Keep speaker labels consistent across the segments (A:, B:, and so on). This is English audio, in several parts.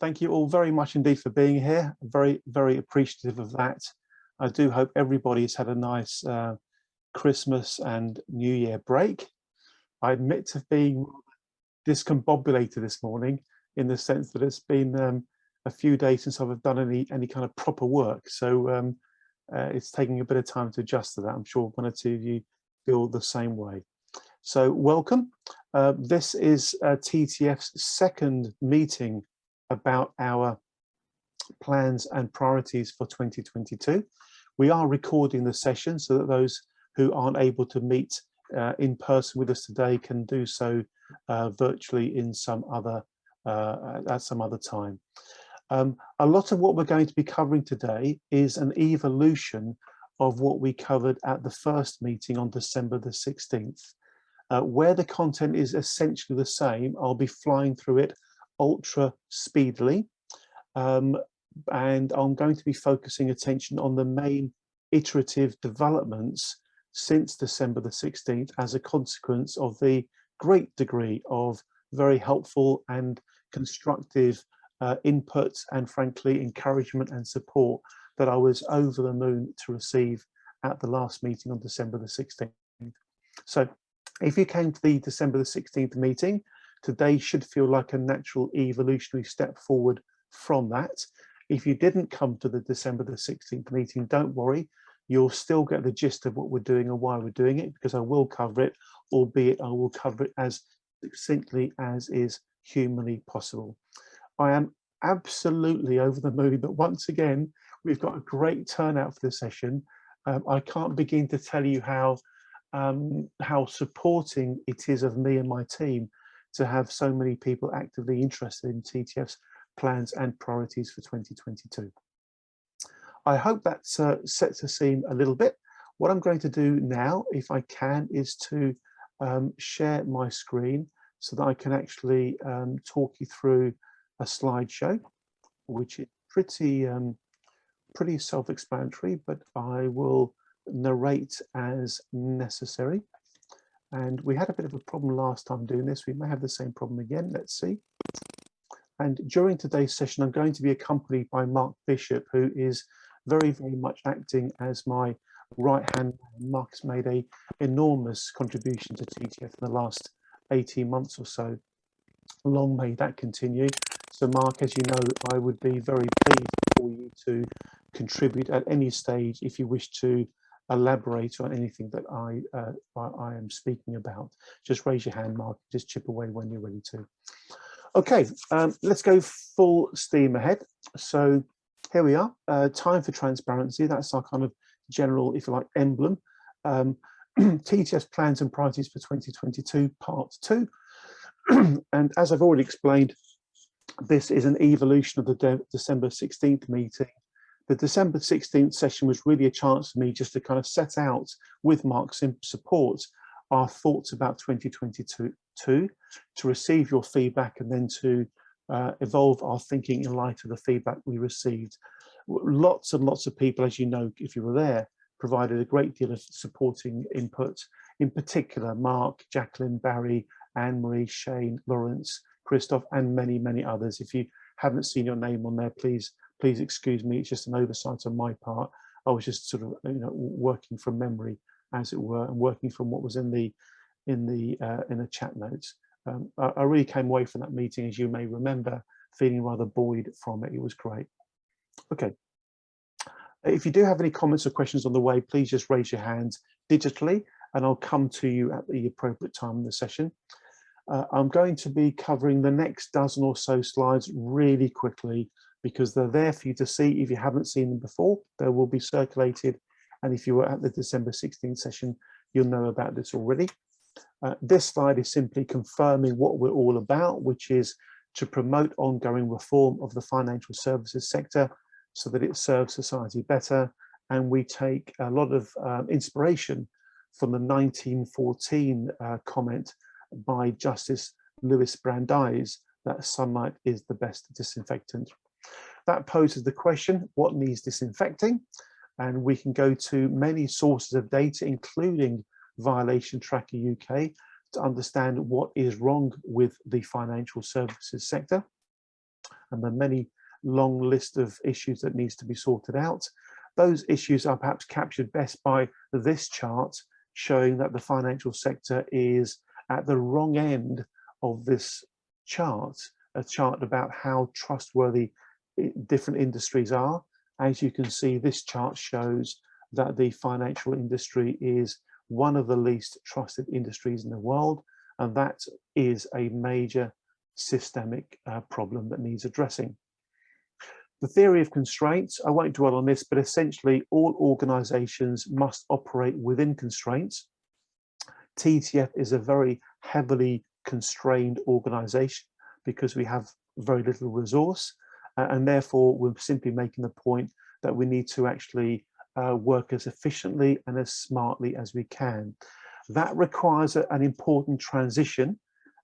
A: thank you all very much indeed for being here. Very, very appreciative of that. I do hope everybody's had a nice Christmas and New Year break. I admit to being discombobulated this morning in the sense that it's been a few days since I've done any kind of proper work. So it's taking a bit of time to adjust to that. I'm sure one or two of you feel the same way. So welcome. This is TTF's second meeting about our plans and priorities for 2022. We are recording the session so that those who aren't able to meet in person with us today can do so virtually in some other at some other time. A lot of what we're going to be covering today is an evolution of what we covered at the first meeting on December the 16th. Where the content is essentially the same, I'll be flying through it ultra speedily, and I'm going to be focusing attention on the main iterative developments since December the 16th as a consequence of the great degree of very helpful and constructive input and frankly encouragement and support that I was over the moon to receive at the last meeting on December the 16th. So if you came to the December the 16th meeting, today should feel like a natural evolutionary step forward from that. If you didn't come to the December the 16th meeting, don't worry, you'll still get the gist of what we're doing and why we're doing it, because I will cover it, albeit I will cover it as succinctly as is humanly possible. I am absolutely over the moon that once again, we've got a great turnout for this session. I can't begin to tell you how supporting it is of me and my team to have so many people actively interested in TTF's plans and priorities for 2022. I hope that sets the scene a little bit. What I'm going to do now, if I can, is to share my screen so that I can actually talk you through a slideshow, which is pretty self-explanatory, but I will narrate as necessary. And we had a bit of a problem last time doing this. We may have the same problem again. Let's see. And during today's session, I'm going to be accompanied by Mark Bishop, who is very, very much acting as my right-hand man. Mark has made an enormous contribution to TTF in the last 18 months or so. Long may that continue. So Mark, as you know, I would be very pleased for you to contribute at any stage if you wish to elaborate on anything that I am speaking about. Just raise your hand, Mark, just chip away when you're ready to. Okay, let's go full steam ahead. So here we are, time for transparency. That's our kind of general, if you like, emblem. TTF's plans and priorities for 2022, part 2. And as I've already explained, this is an evolution of the December 16th meeting. The December 16th session was really a chance for me just to kind of set out with Mark's support our thoughts about 2022, to receive your feedback and then to evolve our thinking in light of the feedback we received. Lots and lots of people, as you know, if you were there, provided a great deal of supporting input. In particular, Mark, Jacqueline, Barry, Anne-Marie, Shane, Lawrence, Christoph, and many, many others. If you haven't seen your name on there, please excuse me. It's just an oversight on my part. I was just sort of, working from memory, as it were, and working from what was in the chat notes. I really came away from that meeting, as you may remember, feeling rather buoyed from it. It was great. Okay. If you do have any comments or questions on the way, please just raise your hands digitally, and I'll come to you at the appropriate time in the session. I'm going to be covering the next dozen or so slides really quickly because they're there for you to see. If you haven't seen them before, they will be circulated. And if you were at the December 16th session, you'll know about this already. This slide is simply confirming what we're all about, which is to promote ongoing reform of the financial services sector so that it serves society better. And we take a lot of inspiration from the 1914 comment by Justice Louis Brandeis that sunlight is the best disinfectant. That poses the question, what needs disinfecting? And we can go to many sources of data, including Violation Tracker UK, to understand what is wrong with the financial services sector. and the many long list of issues that needs to be sorted out. Those issues are perhaps captured best by this chart, showing that the financial sector is at the wrong end of this chart, a chart about how trustworthy different industries are. As you can see, this chart shows that the financial industry is one of the least trusted industries in the world, and that is a major systemic problem that needs addressing. The theory of constraints, I won't dwell on this, but essentially all organizations must operate within constraints. TTF is a very heavily constrained organization because we have very little resource, and therefore we're simply making the point that we need to actually work as efficiently and as smartly as we can. That requires an important transition.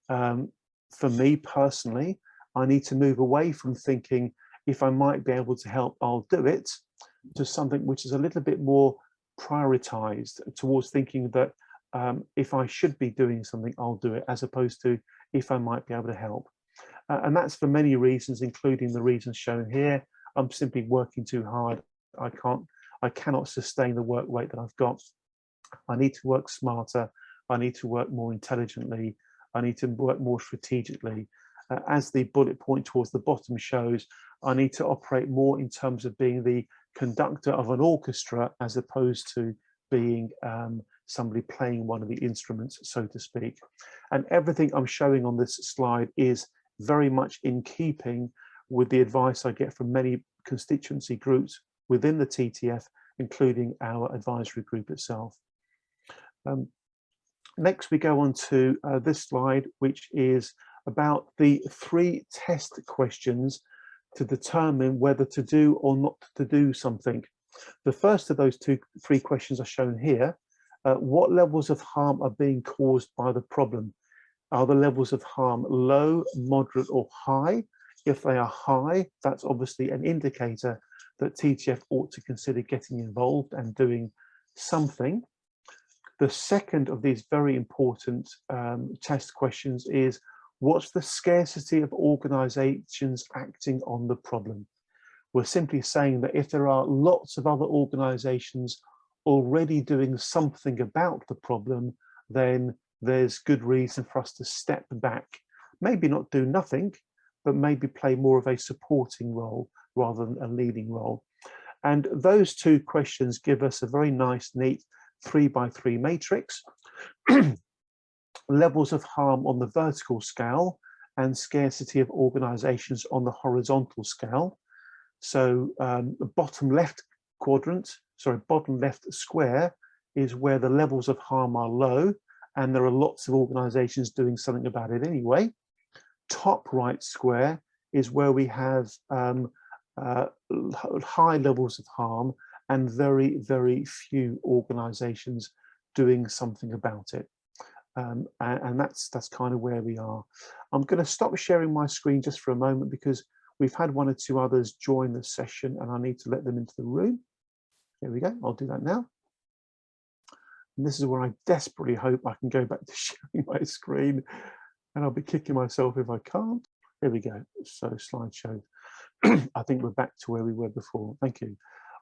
A: For me personally, I need to move away from thinking, if I might be able to help, I'll do it, to something which is a little bit more prioritized, towards thinking that if I should be doing something, I'll do it, as opposed to if I might be able to help. And that's for many reasons, including the reasons shown here. I'm simply working too hard. I cannot sustain the work rate that I've got. I need to work smarter. I need to work more intelligently. I need to work more strategically. As the bullet point towards the bottom shows, I need to operate more in terms of being the conductor of an orchestra, as opposed to being somebody playing one of the instruments, so to speak. And everything I'm showing on this slide is very much in keeping with the advice I get from many constituency groups within the TTF, including our advisory group itself. Next, we go on to this slide, which is about the 3 test questions to determine whether to do or not to do something. The first of those 3 questions are shown here. What levels of harm are being caused by the problem? Are the levels of harm low, moderate, or high? If they are high, that's obviously an indicator that TTF ought to consider getting involved and doing something. The second of these very important test questions is, what's the scarcity of organizations acting on the problem? We're simply saying that if there are lots of other organizations already doing something about the problem, then there's good reason for us to step back, maybe not do nothing, but maybe play more of a supporting role rather than a leading role. And those 2 questions give us a very nice, neat 3x3 matrix. Levels of harm on the vertical scale and scarcity of organizations on the horizontal scale. So the bottom left square is where the levels of harm are low, and there are lots of organizations doing something about it anyway. Top right square is where we have high levels of harm and very, very few organizations doing something about it. And that's kind of where we are. I'm going to stop sharing my screen just for a moment, because we've had 1 or 2 others join the session and I need to let them into the room. There we go. I'll do that now. And this is where I desperately hope I can go back to sharing my screen, and I'll be kicking myself if I can't. There we go. So slideshow. I think we're back to where we were before. Thank you.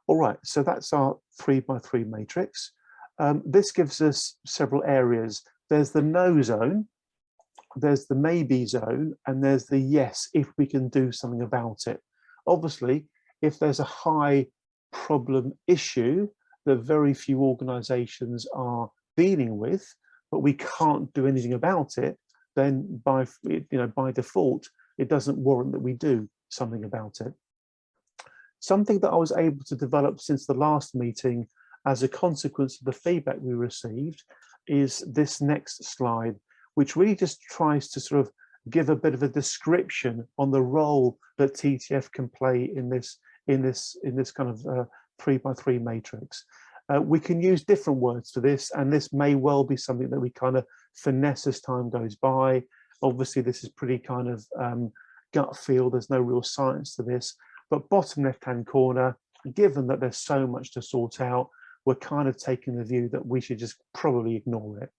A: All right. So that's our 3x3 matrix. This gives us several areas. There's the no zone, there's the maybe zone, and there's the yes, if we can do something about it. Obviously, if there's a high problem issue that very few organizations are dealing with, but we can't do anything about it, then by default, it doesn't warrant that we do something about it. Something that I was able to develop since the last meeting as a consequence of the feedback we received is this next slide, which really just tries to sort of give a bit of a description on the role that TTF can play in this kind of 3x3 matrix. We can use different words for this, and this may well be something that we kind of finesse as time goes by. Obviously, this is pretty kind of gut feel. There's no real science to this, but bottom left-hand corner, given that there's so much to sort out, we're kind of taking the view that we should just probably ignore it.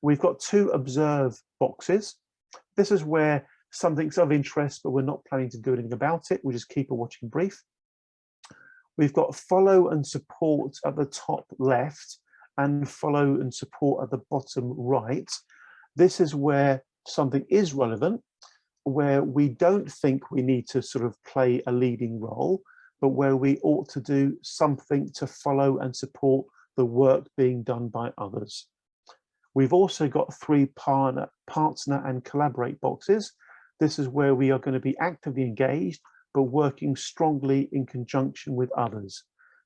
A: We've got 2 observe boxes. This is where something's of interest, but we're not planning to do anything about it. We'll just keep a watching brief. We've got follow and support at the top left and follow and support at the bottom right. This is where something is relevant, where we don't think we need to sort of play a leading role, but where we ought to do something to follow and support the work being done by others. We've also got 3 partner and collaborate boxes. This is where we are going to be actively engaged, but working strongly in conjunction with others.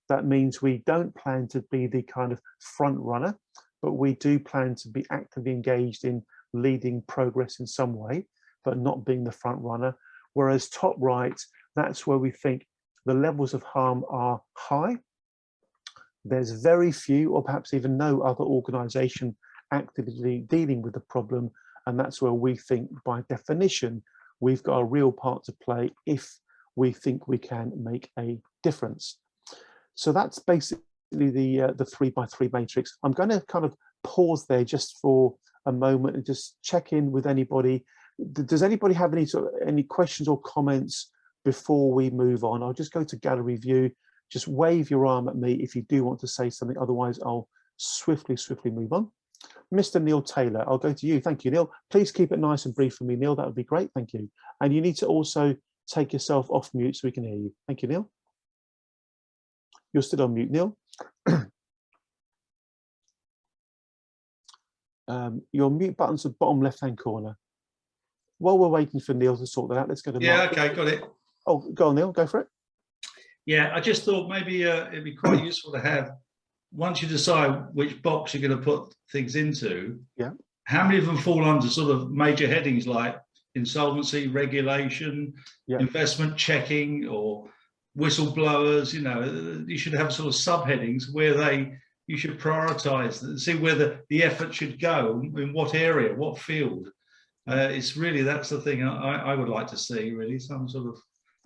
A: That means we don't plan to be the kind of front runner, but we do plan to be actively engaged in leading progress in some way, but not being the front runner. Whereas top right, that's where we think the levels of harm are high. There's very few or perhaps even no other organization actively dealing with the problem. And that's where we think by definition, we've got a real part to play if we think we can make a difference. So that's basically the 3x3 matrix. I'm going to kind of pause there just for a moment and just check in with anybody. Does anybody have any questions or comments before we move on? I'll just go to gallery view. Just wave your arm at me if you do want to say something. Otherwise, I'll swiftly move on. Mr. Neil Taylor, I'll go to you. Thank you, Neil. Please keep it nice and brief for me, Neil. That would be great. Thank you. And you need to also take yourself off mute so we can hear you. Thank you, Neil. You're still on mute, Neil. Your mute button's at the bottom left-hand corner. While we're waiting for Neil to sort that out, let's go to Mark.
B: Okay, got it.
A: Oh, go on, Neil, go for it.
B: Yeah, I just thought maybe it'd be quite useful to have, once you decide which box you're going to put things into, how many of them fall under sort of major headings like insolvency, regulation, investment checking, or whistleblowers? You know, you should have sort of subheadings where you should prioritize and see where the effort should go, in what area, what field. It's really, that's the thing I would like to see, really, some sort of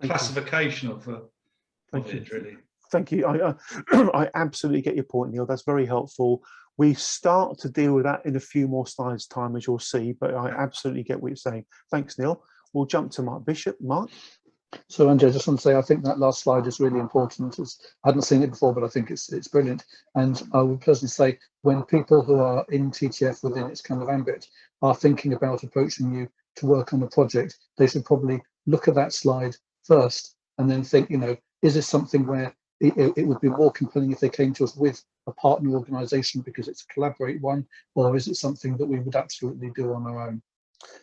B: classification of it, really.
A: Thank you. I absolutely get your point, Neil. That's very helpful. We start to deal with that in a few more slides' time, as you'll see, but I absolutely get what you're saying. Thanks, Neil. We'll jump to Mark Bishop. Mark?
C: So, Andrew, I just want to say I think that last slide is really important. I hadn't seen it before, but I think it's brilliant. And I would personally say when people who are in TTF within its kind of ambit are thinking about approaching you to work on a project, they should probably look at that slide first and then think, you know, is this something where it would be more compelling if they came to us with a partner organization because it's a collaborate one, or is it something that we would absolutely do on our own?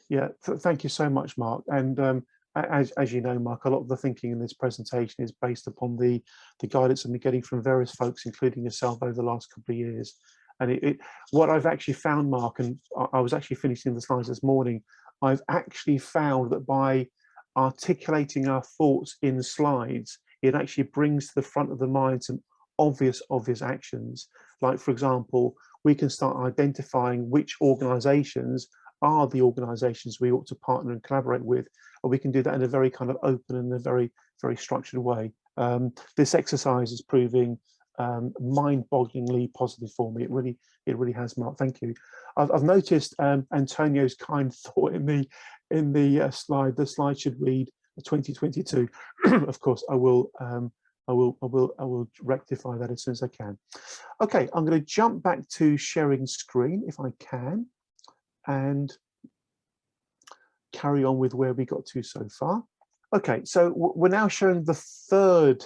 A: Yeah, thank you so much, Mark. And as you know, Mark, a lot of the thinking in this presentation is based upon the guidance I've been getting from various folks, including yourself, over the last couple of years. And what I've actually found, Mark, and I was actually finishing the slides this morning, I've actually found that by articulating our thoughts in slides, it actually brings to the front of the mind some obvious actions. Like, for example, we can start identifying which organizations are the organizations we ought to partner and collaborate with, and we can do that in a very kind of open and a very structured way. This exercise is proving mind-bogglingly positive for me. It really has, Mark. Thank you. I've noticed Antonio's kind thought in the slide. The slide should read 2022. Of course, I will rectify that as soon as I can. Okay, I'm going to jump back to sharing screen if I can, and carry on with where we got to so far. Okay, so we're now showing the third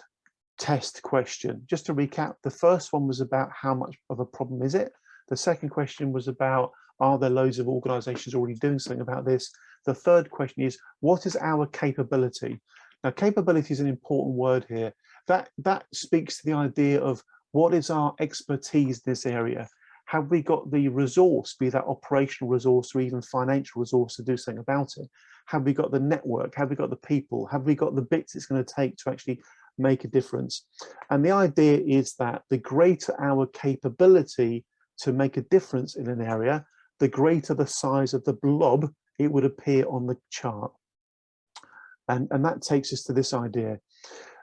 A: test question. Just to recap, the first one was about how much of a problem is it? The second question was about, are there loads of organizations already doing something about this? The third question is, what is our capability? Now, capability is an important word here. That speaks to the idea of what is our expertise in this area? Have we got the resource, be that operational resource or even financial resource, to do something about it? Have we got the network? Have we got the people? Have we got the bits it's going to take to actually make a difference? And the idea is that the greater our capability to make a difference in an area, the greater the size of the blob it would appear on the chart. And that takes us to this idea.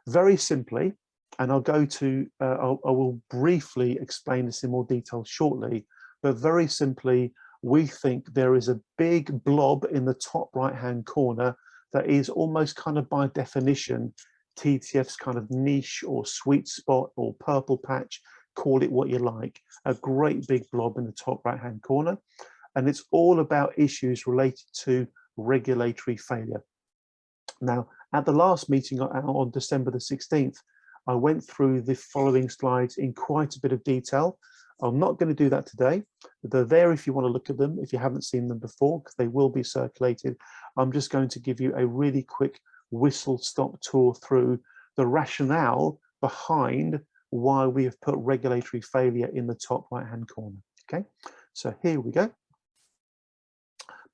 A: Very simply, and I'll go to, I will briefly explain this in more detail shortly, but very simply, we think there is a big blob in the top right-hand corner that is almost kind of by definition TTF's kind of niche or sweet spot or purple patch, call it what you like, a great big blob in the top right-hand corner. And it's all about issues related to regulatory failure. Now, at the last meeting on December the 16th, I went through the following slides in quite a bit of detail. I'm not going to do that today. They're there if you want to look at them, if you haven't seen them before, because they will be circulated. I'm just going to give you a really quick whistle-stop tour through the rationale behind why we have put regulatory failure in the top right-hand corner. Okay, so here we go.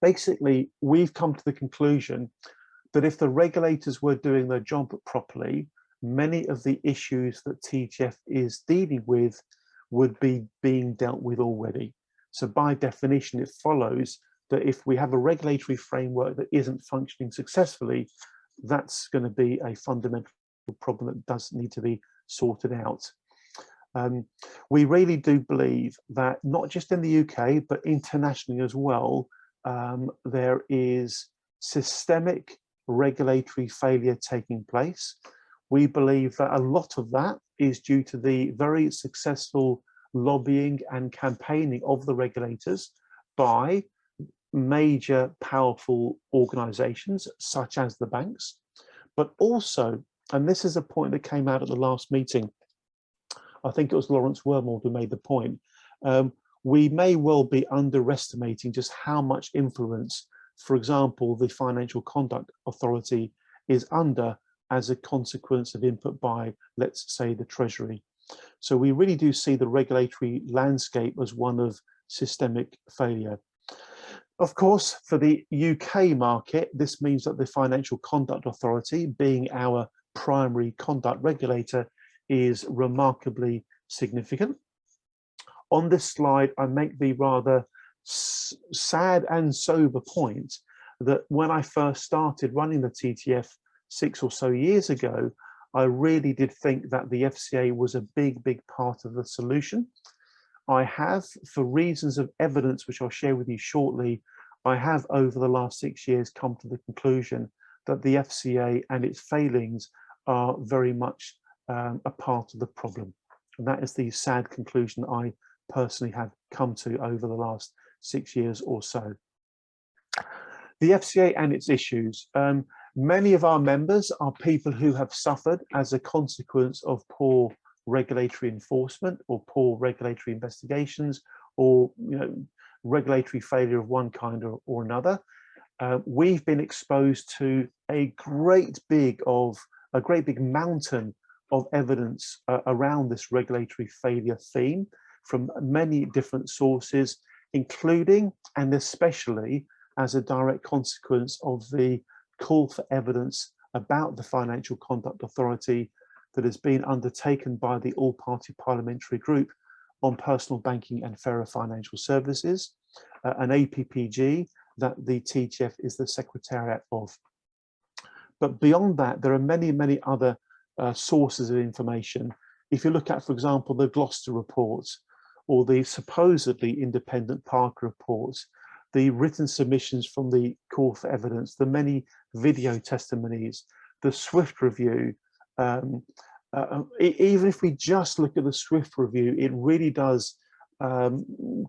A: Basically, we've come to the conclusion that if the regulators were doing their job properly, many of the issues that TTF is dealing with would be being dealt with already. So by definition, it follows that if we have a regulatory framework that isn't functioning successfully, that's going to be a fundamental problem that does need to be sorted out. We really do believe that not just in the UK, but internationally as well, there is systemic regulatory failure taking place. We believe that a lot of that is due to the very successful lobbying and campaigning of the regulators by major powerful organizations such as the banks, but also, and this is a point that came out at the last meeting, I think it was Lawrence Wormald who made the point, we may well be underestimating just how much influence, for example, the Financial Conduct Authority is under as a consequence of input by, let's say, the Treasury. So we really do see the regulatory landscape as one of systemic failure. Of course, for the UK market, this means that the Financial Conduct Authority, being our primary conduct regulator, is remarkably significant. On this slide, I make the rather sad and sober point that when I first started running the TTF 6 or so years ago, I really did think that the FCA was a big part of the solution. I have, for reasons of evidence, which I'll share with you shortly, I have over the last 6 years come to the conclusion that the FCA and its failings are very much a part of the problem. And that is the sad conclusion I personally have come to over the last 6 years or so. The FCA and its issues. Many of our members are people who have suffered as a consequence of poor regulatory enforcement or poor regulatory investigations, or regulatory failure of one kind or another. We've been exposed to a great big mountain of evidence around this regulatory failure theme from many different sources, including and especially as a direct consequence of the call for evidence about the Financial Conduct Authority that has been undertaken by the All-Party Parliamentary Group on Personal Banking and Fairer Financial Services, an APPG that the TTF is the secretariat of. But beyond that, there are many other sources of information. If you look at, for example, the Gloucester reports or the supposedly independent Parker reports, the written submissions from the call for evidence, the many video testimonies, the Swift review, even if we just look at the Swift review, it really does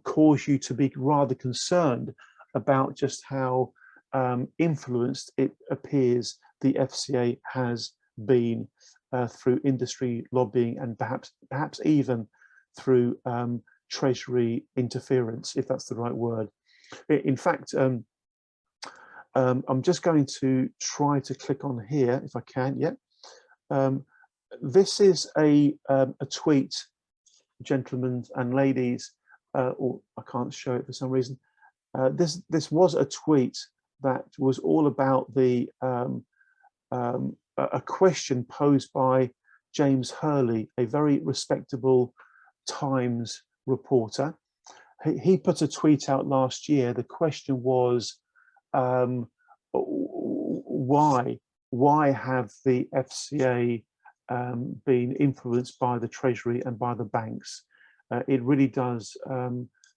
A: cause you to be rather concerned about just how influenced it appears the FCA has been through industry lobbying and perhaps even through Treasury interference, if that's the right word. In fact, I'm just going to try to click on here if I can. Yeah, this is a tweet, gentlemen and ladies, or I can't show it for some reason. This was a tweet that was all about the a question posed by James Hurley, a very respectable Times reporter. He put a tweet out last year. The question was, why have the FCA been influenced by the Treasury and by the banks? It really does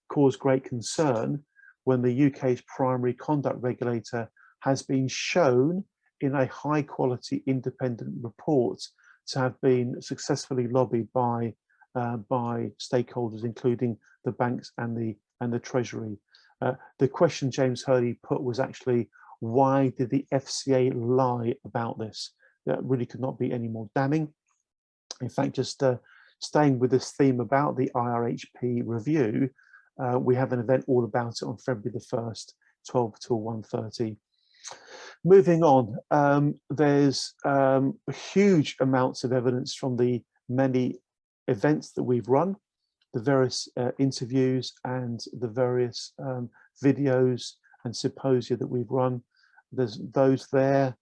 A: cause great concern when the UK's primary conduct regulator has been shown in a high quality independent report to have been successfully lobbied by stakeholders, including the banks and the Treasury. The question James Hurley put was actually, why did the FCA lie about this? That really could not be any more damning. In fact, just staying with this theme about the IRHP review, we have an event all about it on February the 1st, 12 till 1:30. Moving on, there's huge amounts of evidence from the many events that we've run, the various interviews and the various videos and symposia that we've run. There's those there,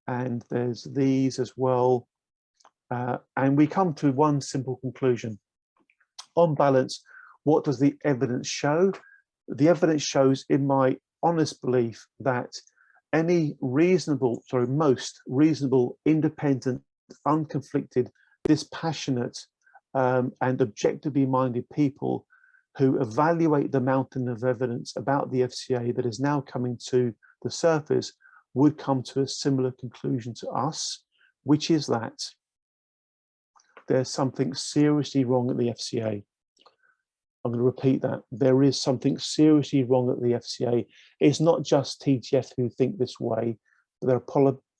A: and there's these as well. And we come to one simple conclusion. On balance, what does the evidence show? The evidence shows, in my honest belief, that any most reasonable, independent, unconflicted, dispassionate, and objectively minded people who evaluate the mountain of evidence about the FCA that is now coming to the surface would come to a similar conclusion to us, which is that there's something seriously wrong at the FCA. I'm going to repeat that. There is something seriously wrong at the FCA. It's not just TTF who think this way, but there are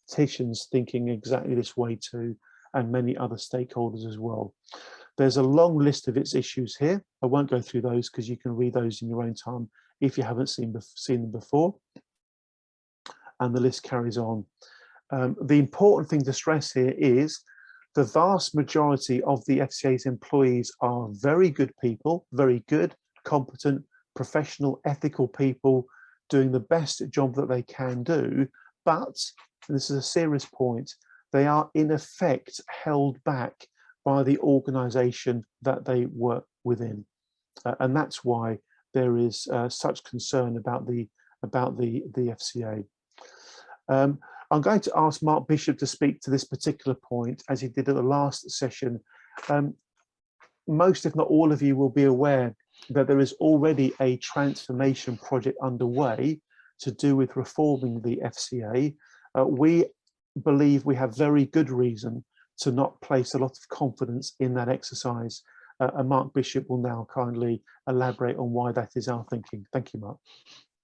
A: politicians thinking exactly this way too, and many other stakeholders as well. There's a long list of its issues here. I won't go through those because you can read those in your own time if you haven't seen them before. And the list carries on. The important thing to stress here is the vast majority of the FCA's employees are very good people, very good, competent, professional, ethical people doing the best job that they can do. But, and this is a serious point, they are in effect held back by the organisation that they work within. And that's why there is such concern about the FCA. I'm going to ask Mark Bishop to speak to this particular point, as he did at the last session. Most, if not all of you, will be aware that there is already a transformation project underway to do with reforming the FCA. We believe we have very good reason to not place a lot of confidence in that exercise. And Mark Bishop will now kindly elaborate on why that is our thinking. Thank you, Mark.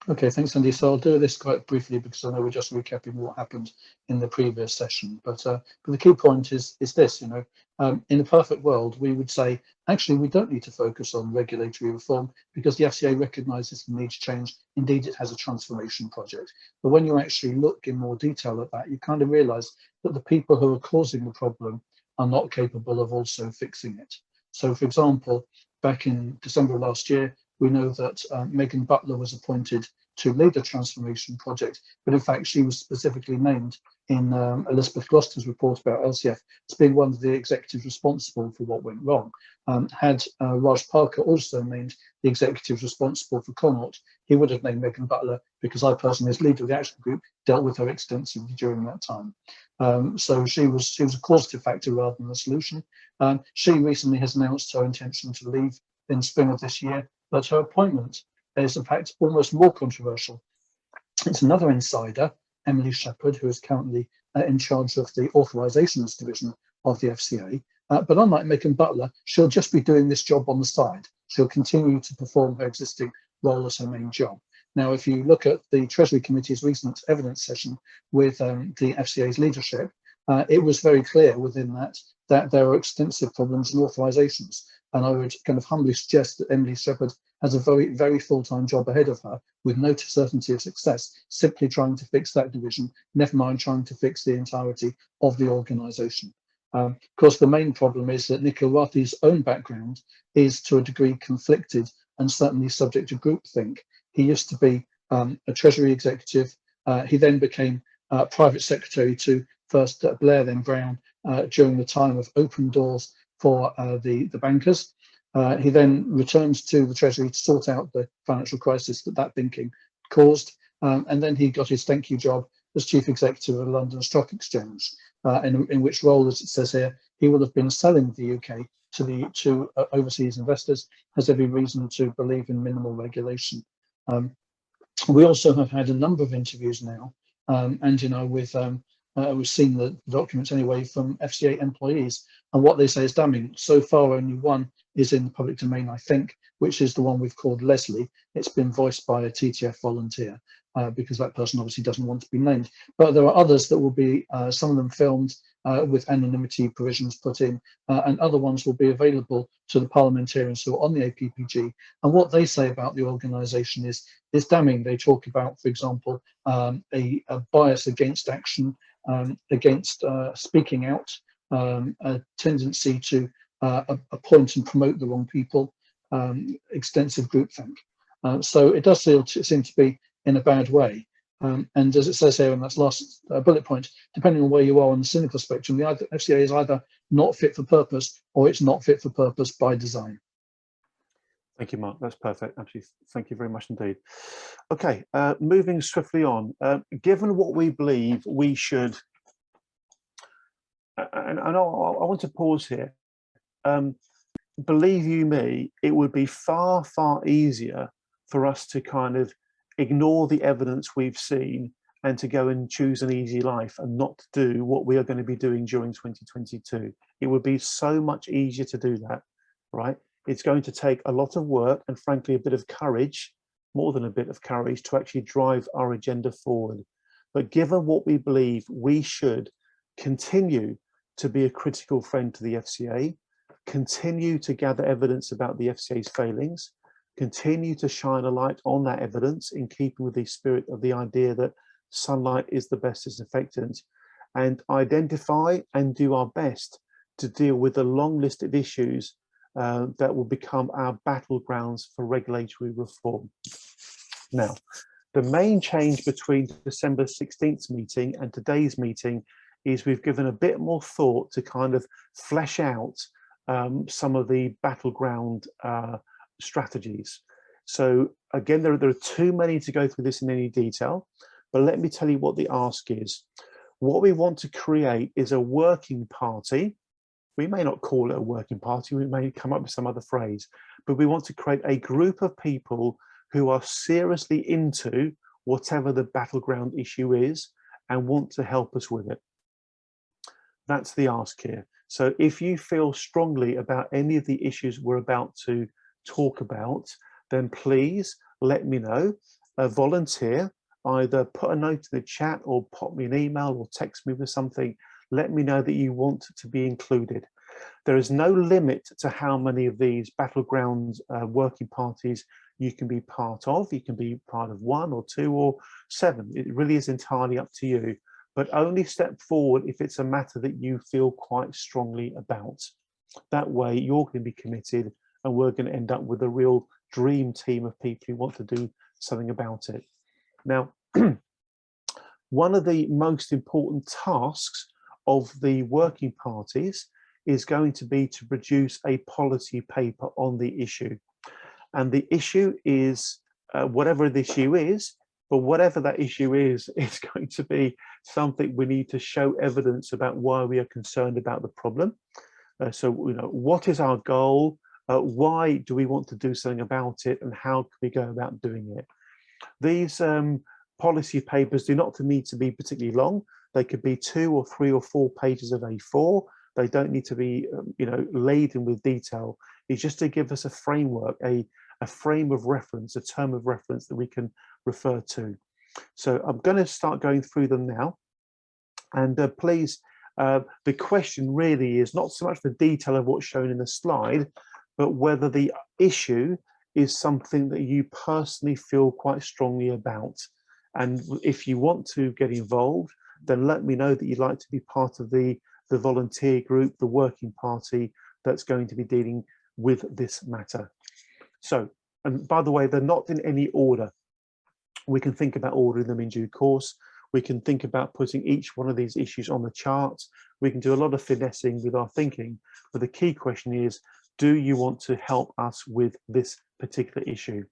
C: Okay, thanks, Andy. So I'll do this quite briefly because I know we're just recapping what happened in the previous session. But the key point is this: in a perfect world, we would say actually we don't need to focus on regulatory reform because the FCA recognises the need to change. Indeed, it has a transformation project. But when you actually look in more detail at that, you kind of realise that the people who are causing the problem are not capable of also fixing it. So, for example, back in December of last year, we know that Megan Butler was appointed to lead the transformation project, but in fact she was specifically named in Elizabeth Gloucester's report about LCF as being one of the executives responsible for what went wrong. Had Raj Parker also named the executives responsible for Connaught, he would have named Megan Butler because I personally, as leader of the action group, dealt with her extensively during that time. So she was a causative factor rather than a solution. She recently has announced her intention to leave in spring of this year, but her appointment is in fact almost more controversial. It's another insider, Emily Shepherd, who is currently in charge of the authorisations division of the FCA. But unlike Megan Butler, she'll just be doing this job on the side. She'll continue to perform her existing role as her main job. Now, if you look at the Treasury Committee's recent evidence session with the FCA's leadership, it was very clear within that there are extensive problems in authorisations. And I would kind of humbly suggest that Emily Shepherd has a very, very full-time job ahead of her with no certainty of success, simply trying to fix that division, never mind trying to fix the entirety of the organisation. Of course, the main problem is that Nikhil Rathi's own background is to a degree conflicted and certainly subject to groupthink. He used to be a Treasury executive. He then became private secretary to first Blair, then Brown, during the time of open doors for the bankers. He then returns to the Treasury to sort out the financial crisis that thinking caused. And then he got his thank you job as chief executive of the London Stock Exchange, in which role, as it says here, he will have been selling the UK to overseas investors, has every reason to believe in minimal regulation. We also have had a number of interviews now, and we've seen the documents anyway from FCA employees, and what they say is damning. So far, only one is in the public domain, I think, which is the one we've called Leslie. It's been voiced by a TTF volunteer, because that person obviously doesn't want to be named. But there are others that will be, some of them filmed with anonymity provisions put in, and other ones will be available to the parliamentarians who are on the APPG. And what they say about the organisation is damning. They talk about, for example, a bias against action, against speaking out, a tendency to appoint and promote the wrong people, extensive groupthink. So it does seem to be in a bad way. And as it says here in that last bullet point, depending on where you are on the cynical spectrum, the FCA is either not fit for purpose or it's not fit for purpose by design.
A: Thank you, Mark. That's perfect. Actually, thank you very much indeed. Okay, moving swiftly on. Given what we believe we should, and I want to pause here. Believe you me, it would be far, far easier for us to kind of ignore the evidence we've seen and to go and choose an easy life and not to do what we are going to be doing during 2022. It would be so much easier to do that, right? It's going to take a lot of work and frankly, a bit of courage, more than a bit of courage, to actually drive our agenda forward. But given what we believe, we should continue to be a critical friend to the FCA, continue to gather evidence about the FCA's failings, continue to shine a light on that evidence in keeping with the spirit of the idea that sunlight is the best disinfectant, and identify and do our best to deal with the long list of issues that will become our battlegrounds for regulatory reform. Now, the main change between December 16th meeting and today's meeting is we've given a bit more thought to kind of flesh out some of the battleground strategies. So again, there are too many to go through this in any detail, but let me tell you what the ask is. What we want to create is a working party. We may not call it a working party, we may come up with some other phrase, but we want to create a group of people who are seriously into whatever the battleground issue is and want to help us with it. That's the ask here. So if you feel strongly about any of the issues we're about to talk about, then please let me know. Volunteer, either put a note in the chat or pop me an email or text me with something. Let me know that you want to be included. There is no limit to how many of these battleground working parties you can be part of. You can be part of 1 or 2 or 7. It really is entirely up to you, but only step forward if it's a matter that you feel quite strongly about. That way you're going to be committed and we're going to end up with a real dream team of people who want to do something about it. Now, one of the most important tasks of the working parties is going to be to produce a policy paper on the issue. And the issue is whatever the issue is, but whatever that issue is, it's going to be something we need to show evidence about why we are concerned about the problem. So, what is our goal? Why do we want to do something about it? And how can we go about doing it? These policy papers do not need to be particularly long. They could be 2 or 3 or 4 pages of A4. They don't need to be, laden with detail. It's just to give us a framework, a frame of reference, a term of reference that we can refer to. So I'm going to start going through them now. And please, the question really is not so much the detail of what's shown in the slide, but whether the issue is something that you personally feel quite strongly about. And if you want to get involved, then let me know that you'd like to be part of the volunteer group, the working party that's going to be dealing with this matter. So, and by the way, they're not in any order. We can think about ordering them in due course. We can think about putting each one of these issues on the chart. We can do a lot of finessing with our thinking, but the key question is, do you want to help us with this particular issue?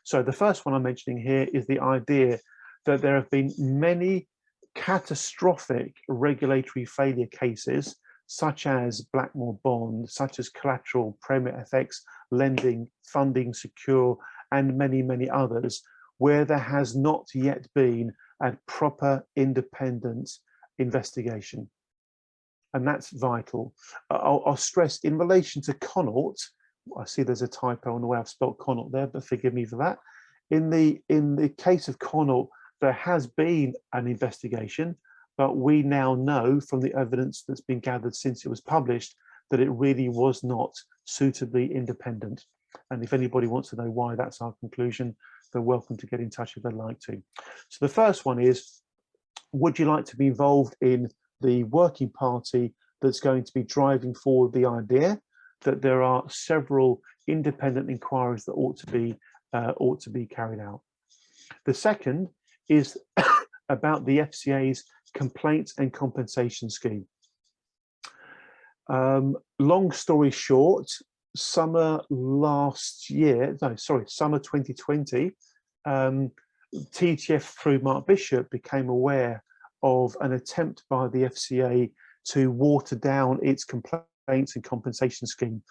A: So the first one I'm mentioning here is the idea that there have been many catastrophic regulatory failure cases, such as Blackmore Bond, such as Collateral, Premier FX, Lending, Funding Secure, and many, many others, where there has not yet been a proper independent investigation. And that's vital. I'll stress in relation to Connaught, I see there's a typo on the way I've spelled Connaught there, but forgive me for that. In the case of Connaught, there has been an investigation, but we now know from the evidence that's been gathered since it was published that it really was not suitably independent. And if anybody wants to know why that's our conclusion, they're welcome to get in touch if they'd like to. So the first one is, would you like to be involved in the working party that's going to be driving forward the idea that there are several independent inquiries that ought to be carried out? The second is about the FCA's complaints and compensation scheme. Long story short, summer 2020, TTF through Mark Bishop became aware of an attempt by the FCA to water down its complaints and compensation scheme.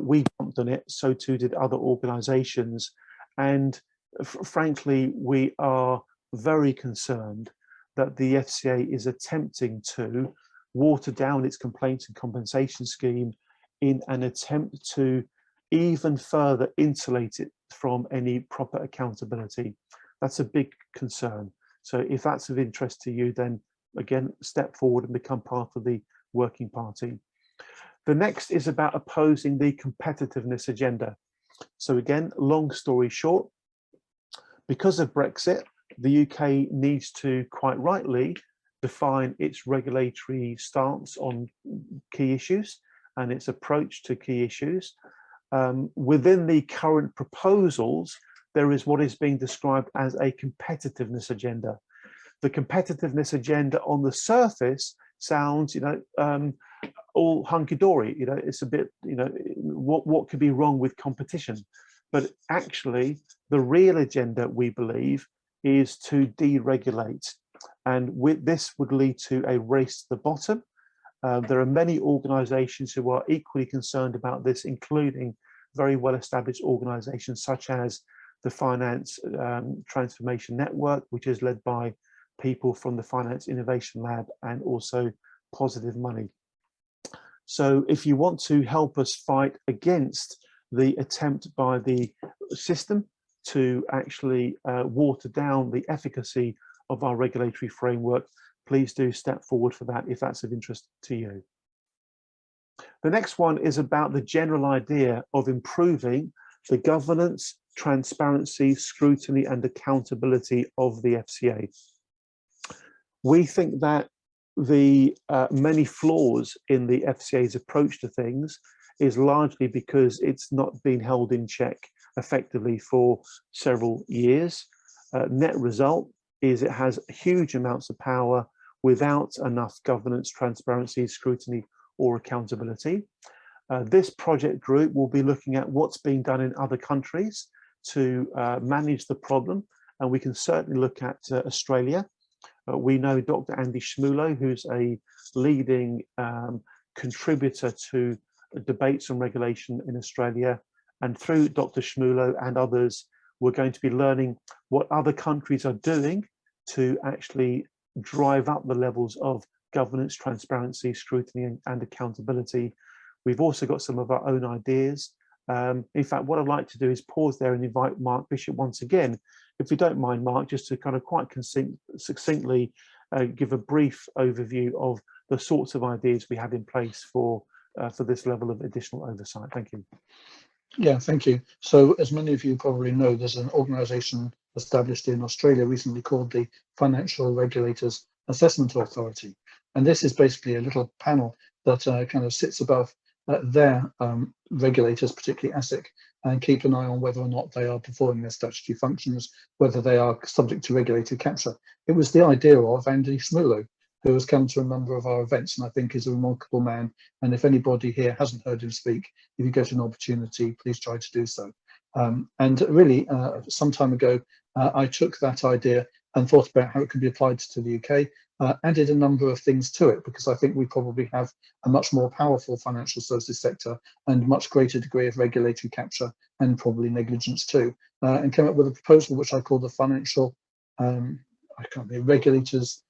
A: We jumped on it, so too did other organisations, and frankly, we are very concerned that the FCA is attempting to water down its complaints and compensation scheme in an attempt to even further insulate it from any proper accountability. That's a big concern. So if that's of interest to you, then again, step forward and become part of the working party. The next is about opposing the competitiveness agenda. So again, long story short, because of Brexit, the UK needs to, quite rightly, define its regulatory stance on key issues and its approach to key issues. Within the current proposals, there is what is being described as a competitiveness agenda. The competitiveness agenda on the surface sounds, all hunky-dory. It's a bit, what could be wrong with competition? But actually, the real agenda, we believe, is to deregulate. And this would lead to a race to the bottom. There are many organisations who are equally concerned about this, including very well-established organisations such as the Finance Transformation Network, which is led by people from the Finance Innovation Lab and also Positive Money. So if you want to help us fight against the attempt by the system to actually water down the efficacy of our regulatory framework, please do step forward for that if that's of interest to you. The next one is about the general idea of improving the governance, transparency, scrutiny and accountability of the FCA. We think that the many flaws in the FCA's approach to things is largely because it's not been held in check effectively for several years. Net result is it has huge amounts of power without enough governance, transparency, scrutiny or accountability. This project group will be looking at what's being done in other countries to manage the problem, and we can certainly look at Australia. We know Dr. Andy Shmulo, who's a leading contributor to debates on regulation in Australia, and through Dr. Shmulo and others, we're going to be learning what other countries are doing to actually drive up the levels of governance, transparency, scrutiny and accountability. We've also got some of our own ideas. In fact, what I'd like to do is pause there and invite Mark Bishop once again, if you don't mind, Mark, just to kind of quite succinctly give a brief overview of the sorts of ideas we have in place for this level of additional oversight. Thank you.
C: Yeah, thank you. So as many of you probably know, there's an organisation established in Australia recently called the Financial Regulators Assessment Authority. And this is basically a little panel that kind of sits above their regulators, particularly ASIC, and keep an eye on whether or not they are performing their statutory functions, whether they are subject to regulatory capture. It was the idea of Andy Shmulo, who has come to a number of our events and I think is a remarkable man. And if anybody here hasn't heard him speak, if you get an opportunity, please try to do so. And really, some time ago, I took that idea and thought about how it could be applied to the UK, added a number of things to it, because I think we probably have a much more powerful financial services sector and much greater degree of regulatory capture and probably negligence too, and came up with a proposal which I call the Financial Regulators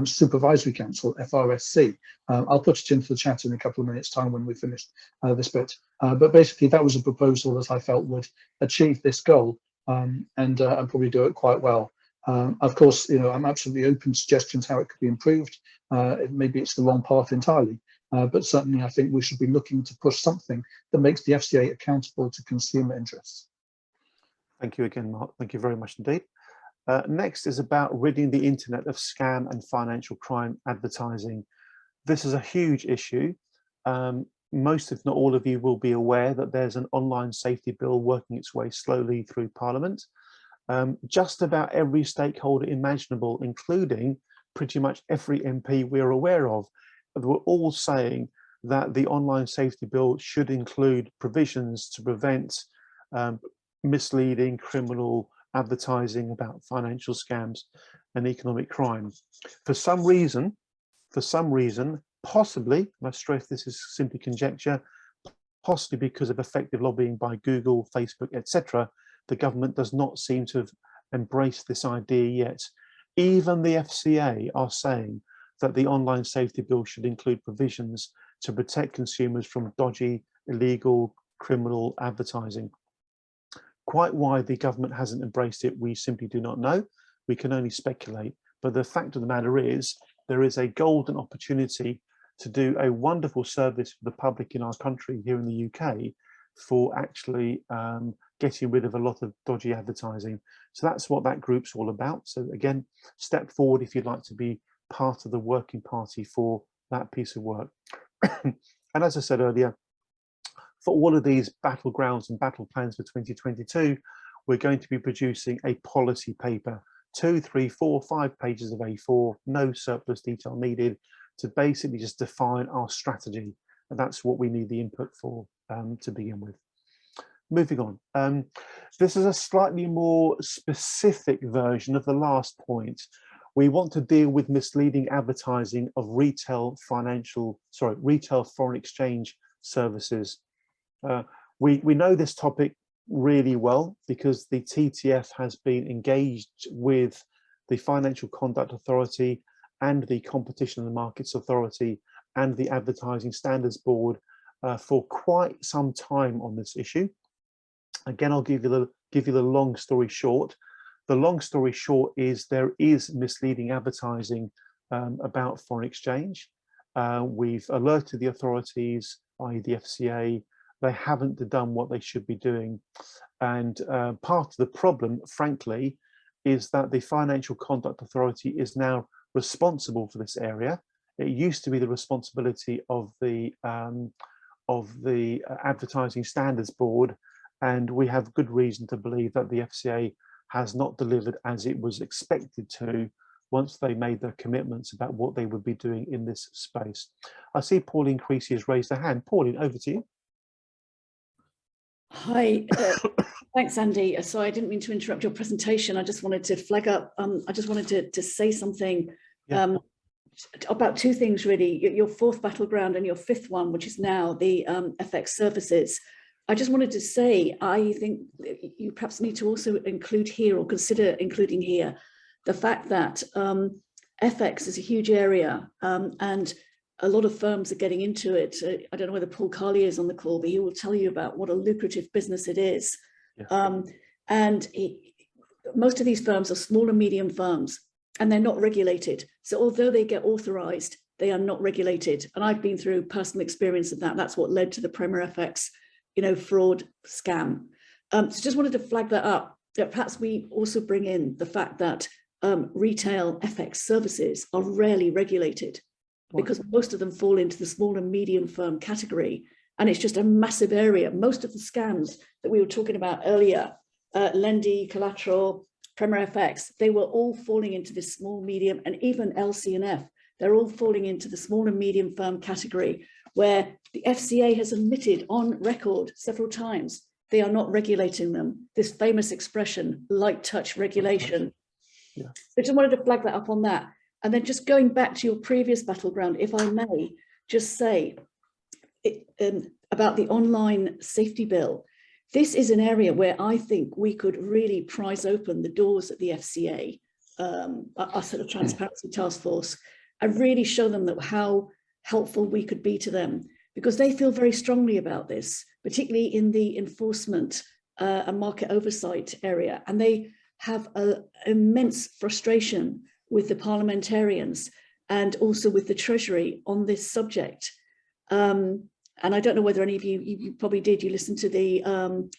C: Supervisory Council, FRSC. I'll put it into the chat in a couple of minutes' time when we finish this bit. But basically, that was a proposal that I felt would achieve this goal and probably do it quite well. Of course, I'm absolutely open to suggestions how it could be improved. Maybe it's the wrong path entirely, but certainly I think we should be looking to push something that makes the FCA accountable to consumer interests.
A: Thank you again, Mark. Thank you very much indeed. Next is about ridding the internet of scam and financial crime advertising. This is a huge issue. Most, if not all of you, will be aware that there's an online safety bill working its way slowly through Parliament. Just about every stakeholder imaginable, including pretty much every MP we're aware of, were all saying that the online safety bill should include provisions to prevent misleading criminal advertising about financial scams and economic crime. For some reason, possibly, and I stress this is simply conjecture, possibly because of effective lobbying by Google, Facebook, etc., the government does not seem to have embraced this idea yet. Even the FCA are saying that the online safety bill should include provisions to protect consumers from dodgy, illegal, criminal advertising. Quite why the government hasn't embraced it, we simply do not know. We can only speculate. But the fact of the matter is, there is a golden opportunity to do a wonderful service for the public in our country here in the UK for actually getting rid of a lot of dodgy advertising. So that's what that group's all about. So again, step forward if you'd like to be part of the working party for that piece of work. And as I said earlier, for all of these battlegrounds and battle plans for 2022, we're going to be producing a policy paper, 2, 3, 4, 5 pages of A4, no surplus detail needed, to basically just define our strategy. And that's what we need the input for to begin with. Moving on, this is a slightly more specific version of the last point. We want to deal with misleading advertising of retail foreign exchange services. We know this topic really well because the TTF has been engaged with the Financial Conduct Authority and the Competition and Markets Authority and the Advertising Standards Board for quite some time on this issue. Again, I'll give you the long story short. The long story short is there is misleading advertising about foreign exchange. We've alerted the authorities, i.e. the FCA. They haven't done what they should be doing. And part of the problem, frankly, is that the Financial Conduct Authority is now responsible for this area. It used to be the responsibility of the Advertising Standards Board, and we have good reason to believe that the FCA has not delivered as it was expected to once they made their commitments about what they would be doing in this space. I see Pauline Creasy has raised her hand. Pauline, over to you.
D: Hi, thanks, Andy. So I didn't mean to interrupt your presentation. I just wanted to flag up. I just wanted to say something about two things, really. Your fourth battleground and your fifth one, which is now the FX services. I just wanted to say, I think you perhaps need to also include here, or consider including here, the fact that FX is a huge area and a lot of firms are getting into it. I don't know whether Paul Carley is on the call, but he will tell you about what a lucrative business it is. Yeah. Most of these firms are small and medium firms, and they're not regulated. So although they get authorized, they are not regulated. And I've been through personal experience of that. That's what led to the Premier FX, fraud scam. So just wanted to flag that up, that perhaps we also bring in the fact that retail FX services are rarely regulated, because most of them fall into the small and medium firm category. And it's just a massive area. Most of the scams that we were talking about earlier, Lendy, Collateral, Premier FX, they were all falling into this small, medium, and even LC&F. They're all falling into the small and medium firm category, where the FCA has admitted on record several times they are not regulating them. This famous expression, light touch regulation.
A: Yeah.
D: So I just wanted to flag that up on that. And then just going back to your previous battleground, if I may just say about the online safety bill, this is an area where I think we could really prise open the doors at the FCA, our sort of transparency task force, and really show them that how helpful we could be to them, because they feel very strongly about this, particularly in the enforcement and market oversight area. And they have an immense frustration with the parliamentarians and also with the Treasury on this subject. And I don't know whether any of you probably did, you listened to the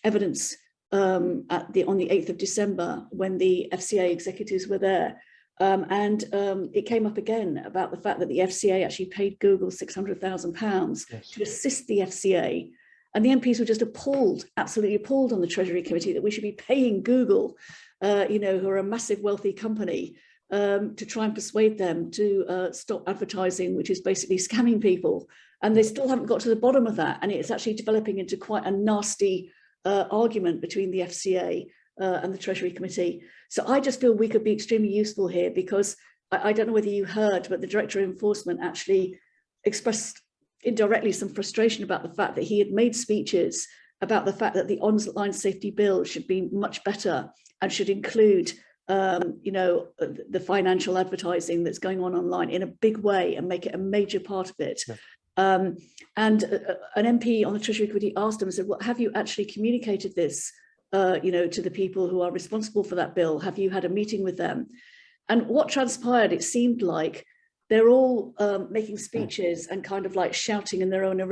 D: evidence on the 8th of December when the FCA executives were there. It came up again about the fact that the FCA actually paid Google £600,000
A: Yes.
D: to assist the FCA. And the MPs were just appalled, absolutely appalled on the Treasury Committee that we should be paying Google, who are a massive wealthy company, to try and persuade them to stop advertising, which is basically scamming people. And they still haven't got to the bottom of that. And it's actually developing into quite a nasty argument between the FCA and the Treasury Committee. So I just feel we could be extremely useful here, because I don't know whether you heard, but the Director of Enforcement actually expressed indirectly some frustration about the fact that he had made speeches about the fact that the online safety bill should be much better and should include the financial advertising that's going on online in a big way and make it a major part of it. Yeah. And an MP on the Treasury Committee asked him and said, well, have you actually communicated this to the people who are responsible for that bill? Have you had a meeting with them? And what transpired, it seemed like they're all making speeches and kind of like shouting in their own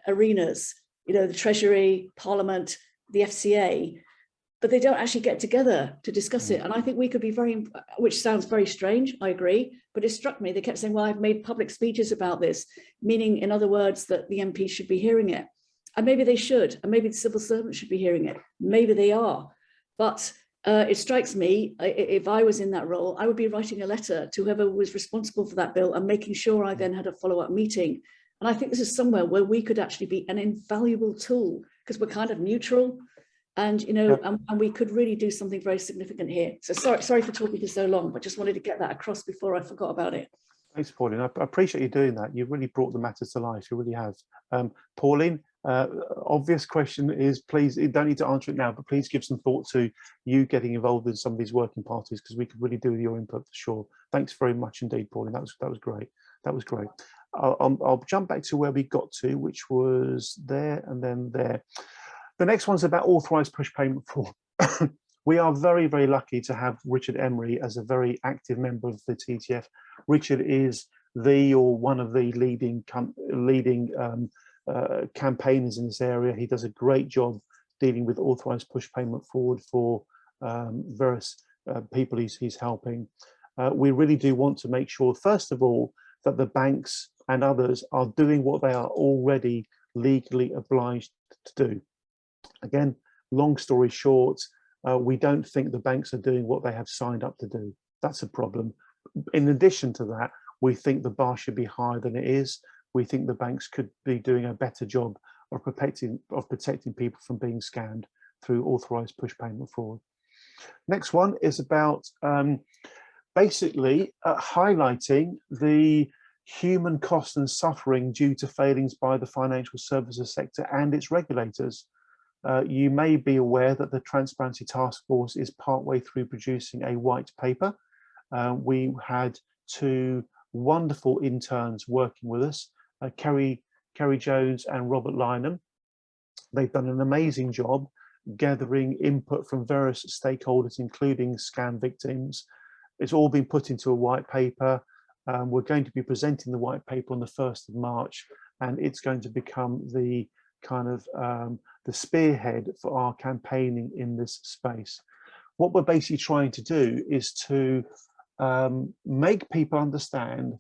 D: arenas, the Treasury, Parliament, the FCA, but they don't actually get together to discuss it. And I think we could be which sounds very strange, I agree, but it struck me, they kept saying, well, I've made public speeches about this, meaning, in other words, that the MPs should be hearing it. And maybe they should, and maybe the civil servants should be hearing it. Maybe they are. But it strikes me, if I was in that role, I would be writing a letter to whoever was responsible for that bill and making sure I then had a follow-up meeting. And I think this is somewhere where we could actually be an invaluable tool, because we're kind of neutral. And, and we could really do something very significant here. So sorry for talking for so long, but just wanted to get that across before I forgot about it.
A: Thanks, Pauline. I appreciate you doing that. You've really brought the matter to life. You really have. Pauline, obvious question is, please, you don't need to answer it now, but please give some thought to you getting involved in some of these working parties, because we could really do with your input for sure. Thanks very much indeed, Pauline. That was great. That was great. I'll jump back to where we got to, which was there and then there. The next one's about authorised push payment fraud. We are very, very lucky to have Richard Emery as a very active member of the TTF. Richard is one of the leading campaigners in this area. He does a great job dealing with authorised push payment fraud for various people he's helping. We really do want to make sure, first of all, that the banks and others are doing what they are already legally obliged to do. Again, long story short, we don't think the banks are doing what they have signed up to do. That's a problem. In addition to that, we think the bar should be higher than it is. We think the banks could be doing a better job of protecting people from being scammed through authorised push payment fraud. Next one is about basically highlighting the human cost and suffering due to failings by the financial services sector and its regulators. You may be aware that the Transparency Task Force is partway through producing a white paper. We had two wonderful interns working with us, Kerry Jones and Robert Lynham. They've done an amazing job gathering input from various stakeholders, including scam victims. It's all been put into a white paper. We're going to be presenting the white paper on the 1st of March, and it's going to become the kind of the spearhead for our campaigning in this space. What we're basically trying to do is to make people understand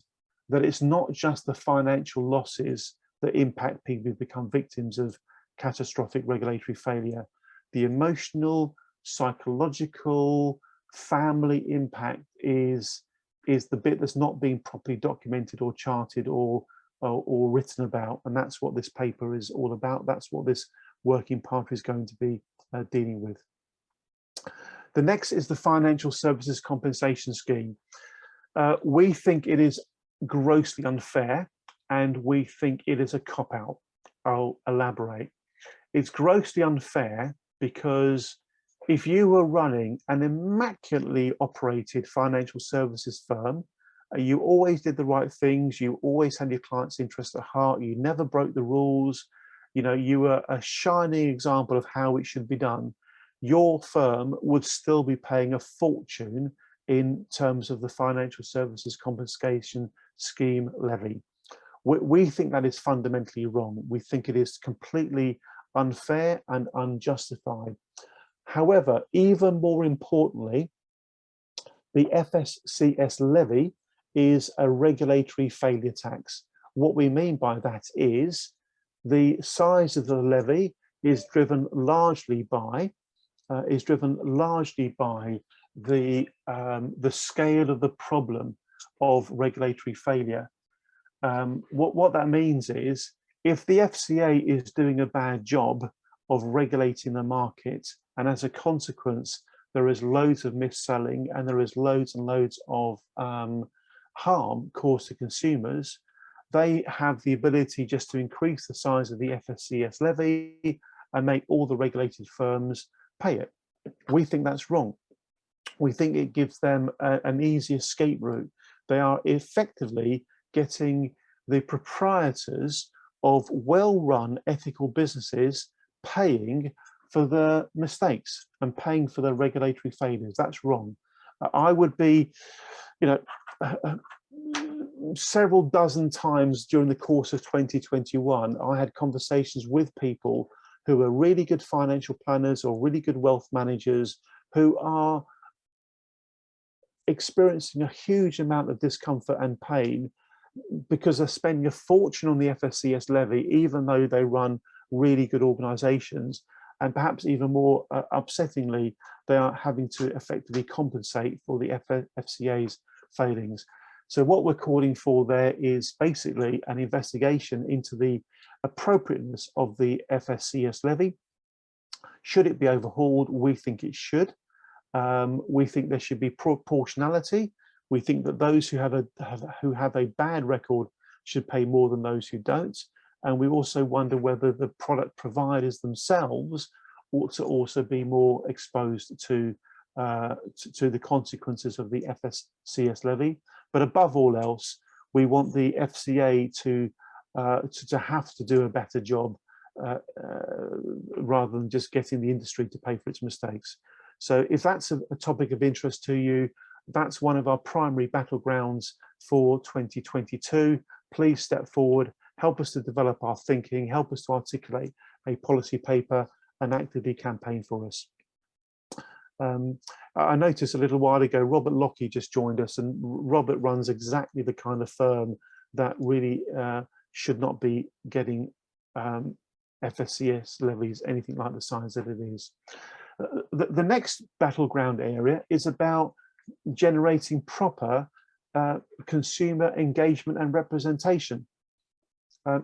A: that it's not just the financial losses that impact people who become victims of catastrophic regulatory failure. The emotional, psychological, family impact is the bit that's not being properly documented or charted or written about, and that's what this paper is all about. That's what this working party is going to be dealing with. The next is the Financial Services Compensation Scheme. We think it is grossly unfair, and we think it is a cop-out. I'll elaborate. It's grossly unfair because if you were running an immaculately operated financial services firm, you always did the right things, you always had your clients' interests at heart, you never broke the rules, you know, you were a shining example of how it should be done, your firm would still be paying a fortune in terms of the Financial Services Compensation Scheme levy. We think that is fundamentally wrong. We think it is completely unfair and unjustified. However, even more importantly, the FSCS levy is a regulatory failure tax. What we mean by that is the size of the levy is driven largely by the scale of the problem of regulatory failure. What that means is, if the FCA is doing a bad job of regulating the market, and as a consequence there is loads of mis-selling and there is loads and loads of harm caused to consumers, they have the ability just to increase the size of the FSCS levy and make all the regulated firms pay it. We think that's wrong. We think it gives them an easy escape route. They are effectively getting the proprietors of well-run ethical businesses paying for the mistakes and paying for the regulatory failures. That's wrong. I would be, you know, several dozen times during the course of 2021, I had conversations with people who are really good financial planners or really good wealth managers who are experiencing a huge amount of discomfort and pain because they're spending a fortune on the FSCS levy, even though they run really good organizations. And perhaps even more upsettingly, they are having to effectively compensate for the FCA's failings. So what we're calling for there is basically an investigation into the appropriateness of the FSCS levy. Should it be overhauled? We think it should. We think there should be proportionality. We think that those who have a bad record should pay more than those who don't. And we also wonder whether the product providers themselves ought to also be more exposed to the consequences of the FSCS levy. But above all else, we want the FCA to have to do a better job rather than just getting the industry to pay for its mistakes. So if that's a topic of interest to you, that's one of our primary battlegrounds for 2022. Please step forward, help us to develop our thinking, help us to articulate a policy paper and actively campaign for us. I noticed a little while ago, Robert Lockie just joined us, and Robert runs exactly the kind of firm that really should not be getting FSCS levies anything like the size that it is. The next battleground area is about generating proper consumer engagement and representation.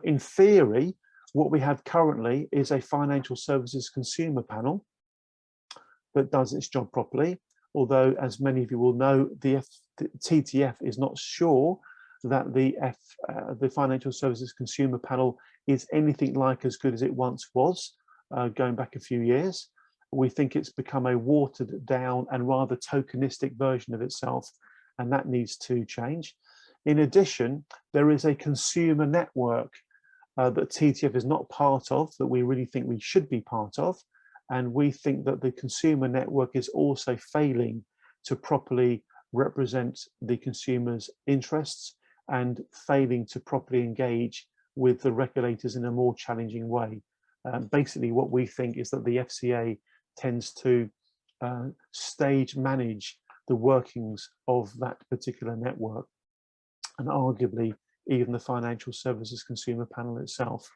A: In theory, what we have currently is a financial services consumer panel that does its job properly, although, as many of you will know, the TTF is not sure that the Financial Services Consumer Panel is anything like as good as it once was, going back a few years. We think it's become a watered down and rather tokenistic version of itself, and that needs to change. In addition, there is a consumer network that TTF is not part of, that we really think we should be part of. And we think that the consumer network is also failing to properly represent the consumer's interests and failing to properly engage with the regulators in a more challenging way. Basically, what we think is that the FCA tends to stage manage the workings of that particular network, and arguably even the Financial Services Consumer Panel itself.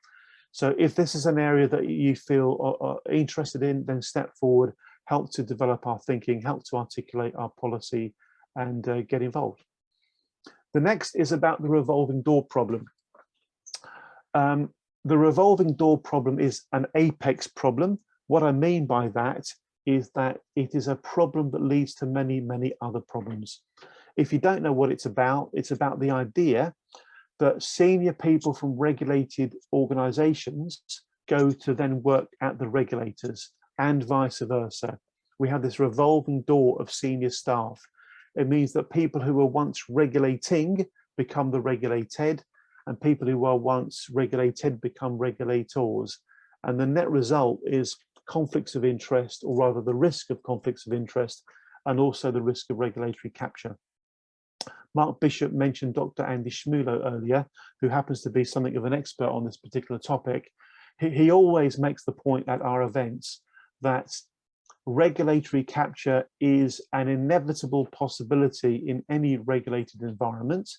A: So if this is an area that you feel interested in, then step forward, help to develop our thinking, help to articulate our policy, and get involved. The next is about the revolving door problem. The revolving door problem is an apex problem. What I mean by that is that it is a problem that leads to many, many other problems. If you don't know what it's about the idea that senior people from regulated organizations go to then work at the regulators and vice versa. We have this revolving door of senior staff. It means that people who were once regulating become the regulated, and people who were once regulated become regulators. And the net result is conflicts of interest, or rather the risk of conflicts of interest, and also the risk of regulatory capture. Mark Bishop mentioned Dr. Andy Schmulo earlier, who happens to be something of an expert on this particular topic. He always makes the point at our events that regulatory capture is an inevitable possibility in any regulated environment,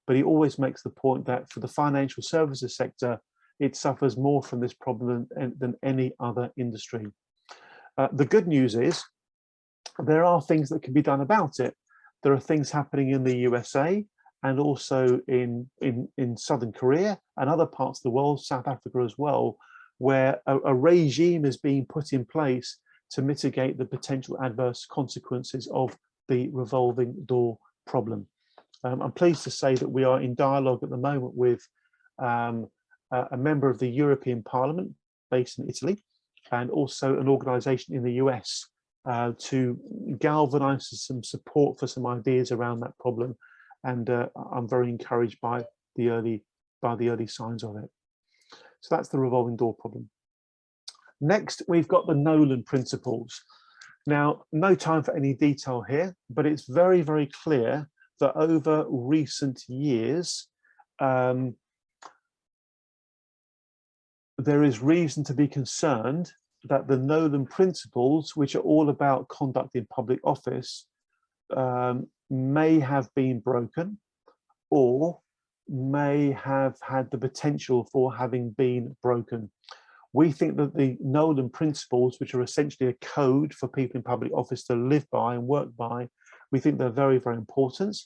A: but he always makes the point that for the financial services sector, it suffers more from this problem than any other industry. The good news is there are things that can be done about it. There are things happening in the USA and also in Southern Korea and other parts of the world, South Africa as well, where a regime is being put in place to mitigate the potential adverse consequences of the revolving door problem. I'm pleased to say that we are in dialogue at the moment with a member of the European Parliament based in Italy, and also an organization in the US to galvanize some support for some ideas around that problem. And I'm very encouraged by the early signs of it. So that's the revolving door problem. Next, we've got the Nolan principles. Now, no time for any detail here, but it's very, very clear that over recent years, there is reason to be concerned that the Nolan principles, which are all about conduct in public office, may have been broken or may have had the potential for having been broken. We think that the Nolan principles, which are essentially a code for people in public office to live by and work by, we think they're very, very important.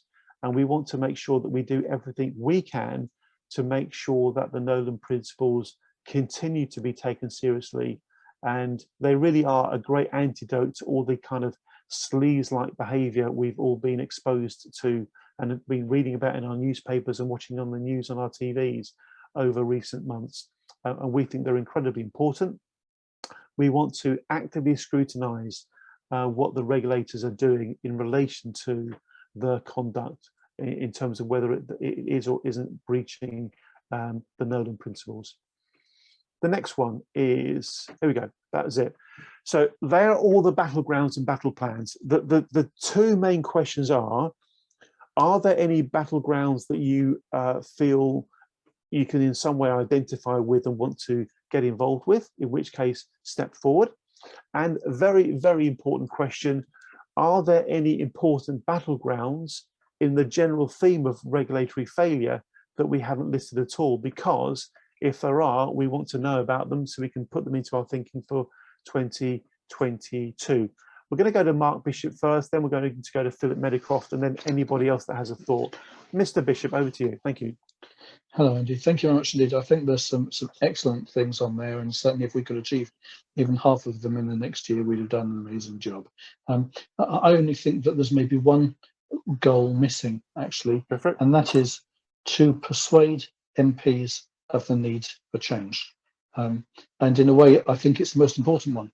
A: And we want to make sure that we do everything we can to make sure that the Nolan principles continue to be taken seriously. And they really are a great antidote to all the kind of sleaze-like behavior we've all been exposed to and have been reading about in our newspapers and watching on the news on our TVs over recent months. And we think they're incredibly important. We want to actively scrutinize what the regulators are doing in relation to the conduct in terms of whether it is or isn't breaching the Nolan principles. The next one is, here we go, that was it. So there are all the battlegrounds and battle plans. The two main questions are there any battlegrounds that you feel you can in some way identify with and want to get involved with, in which case step forward. And very, very important question, are there any important battlegrounds in the general theme of regulatory failure that we haven't listed at all? Because if there are, we want to know about them so we can put them into our thinking for 2022. We're going to go to Mark Bishop first, then we're going to go to Philip Meadowcroft, and then anybody else that has a thought. Mr. Bishop, over to you. Thank you.
C: Hello, Andy. Thank you very much indeed. I think there's some excellent things on there, and certainly if we could achieve even half of them in the next year, we'd have done an amazing job. I only think that there's maybe one goal missing, actually, and that is to persuade MPs of the need for change. And in a way, I think it's the most important one,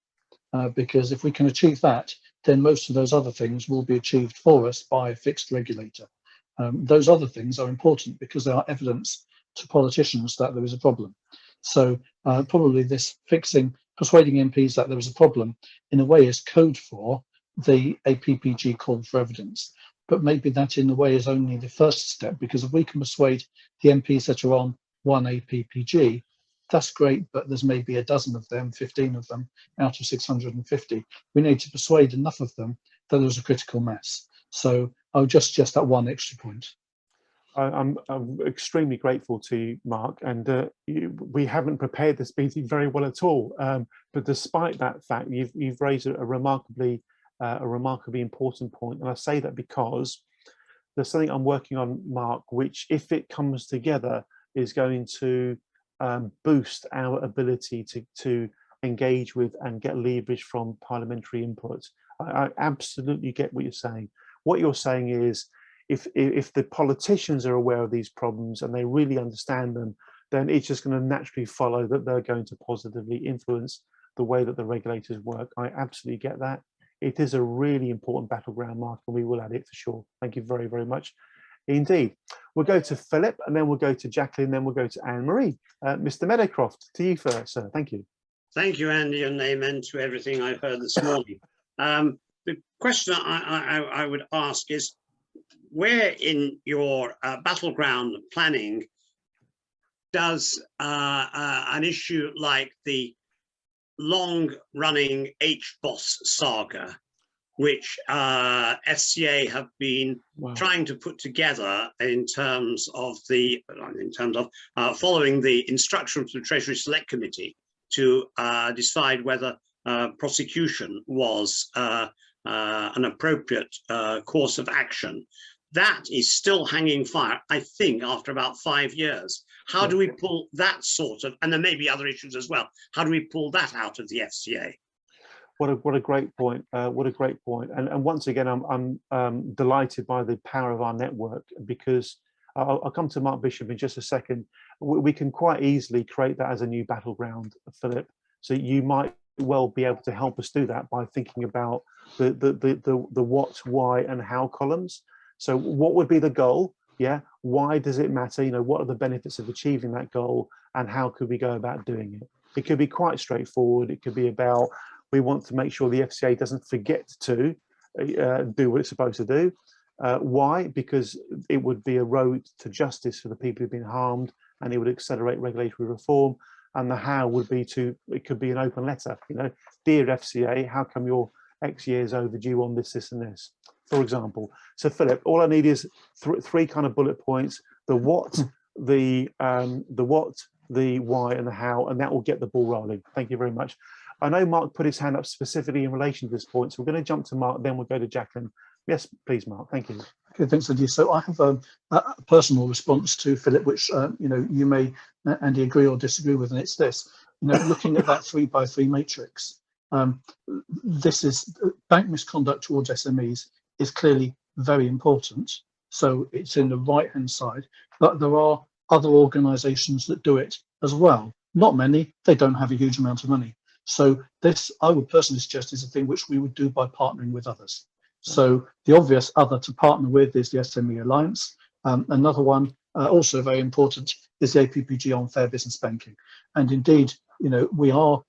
C: because if we can achieve that, then most of those other things will be achieved for us by a fixed regulator. Those other things are important because they are evidence to politicians that there is a problem. So probably this persuading MPs that there is a problem in a way is code for the APPG call for evidence. But maybe that in a way is only the first step, because if we can persuade the MPs that are on one APPG, that's great, but there's maybe a dozen of them, 15 of them out of 650. We need to persuade enough of them that there's a critical mass. So I'll just that one extra point.
A: I'm extremely grateful to you, Mark, and we haven't prepared this meeting very well at all. But despite that fact, you've raised a remarkably important point, and I say that because there's something I'm working on, Mark, which, if it comes together, is going to boost our ability to engage with and get leverage from parliamentary input. I absolutely get what you're saying. What you're saying is, if the politicians are aware of these problems and they really understand them, then it's just going to naturally follow that they're going to positively influence the way that the regulators work. I absolutely get that. It is a really important battleground, Mark, and we will add it for sure. Thank you very, very much indeed. We'll go to Philip, and then we'll go to Jacqueline, then we'll go to Anne-Marie. Mr. Meadowcroft, to you first, sir. Thank you.
E: Thank you, Andy, and amen to everything I've heard this morning. The question I would ask is, where in your battleground planning does an issue like the long-running HBOS saga, which FCA have been trying to put together in terms of following the instruction from the Treasury Select Committee to decide whether prosecution was an appropriate course of action. That is still hanging fire, I think, after about 5 years. How do we pull that sort of, and there may be other issues as well, how do we pull that out of the FCA?
A: What a great point. What a great point. And once again, I'm delighted by the power of our network, because I'll come to Mark Bishop in just a second. We can quite easily create that as a new battleground, Philip. So you might well be able to help us do that by thinking about the what, why, and how columns. So what would be the goal? Yeah. Why does it matter? You know, what are the benefits of achieving that goal, and how could we go about doing it? It could be quite straightforward. It could be about, we want to make sure the FCA doesn't forget to do what it's supposed to do. Why? Because it would be a road to justice for the people who've been harmed, and it would accelerate regulatory reform. And the how would be it could be an open letter, you know, dear FCA, how come you're X years overdue on this, and this, for example. So Philip, all I need is three kind of bullet points: the what, the why, and the how, and that will get the ball rolling. Thank you very much. I know Mark put his hand up specifically in relation to this point, so we're going to jump to Mark, then we'll go to Jacqueline. Yes, please, Mark. Thank you.
C: Okay, thanks, Andy. So I have a personal response to Philip, which you know, you may, Andy, agree or disagree with, and it's this: you know, looking at that 3x3 matrix. This is bank misconduct towards SMEs is clearly very important. So it's in the right-hand side, but there are other organisations that do it as well. Not many. They don't have a huge amount of money. So this, I would personally suggest, is a thing which we would do by partnering with others. So the obvious other to partner with is the SME Alliance. Another one, also very important, is the APPG on fair business banking. And indeed, you know, we are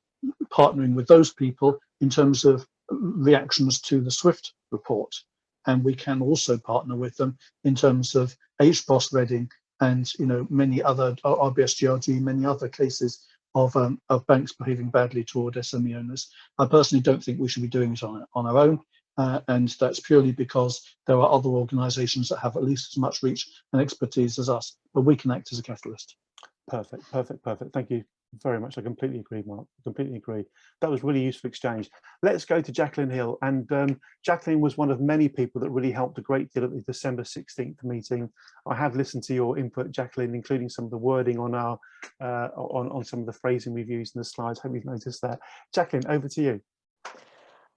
C: partnering with those people in terms of reactions to the SWIFT report. And we can also partner with them in terms of HBOS Reading and, you know, many other, RBS GRG, many other cases of banks behaving badly toward SME owners. I personally don't think we should be doing it on our own. And that's purely because there are other organisations that have at least as much reach and expertise as us, but we can act as a catalyst.
A: Perfect, perfect, perfect. Thank you very much. I completely agree, Mark. I completely agree. That was really useful exchange. Let's go to Jacqueline Hill. And Jacqueline was one of many people that really helped a great deal at the December 16th meeting. I have listened to your input, Jacqueline, including some of the wording on our on some of the phrasing we've used in the slides. Hope you've noticed that. Jacqueline, over to you.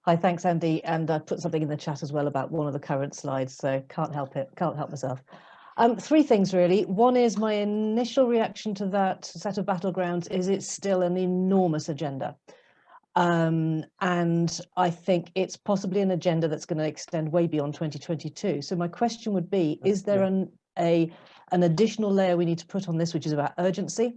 F: Hi, thanks, Andy. And I put something in the chat as well about one of the current slides, so can't help it, can't help myself. Three things really. One is my initial reaction to that set of battlegrounds is it's still an enormous agenda. And I think it's possibly an agenda that's going to extend way beyond 2022. So my question would be, is there an additional layer we need to put on this, which is about urgency?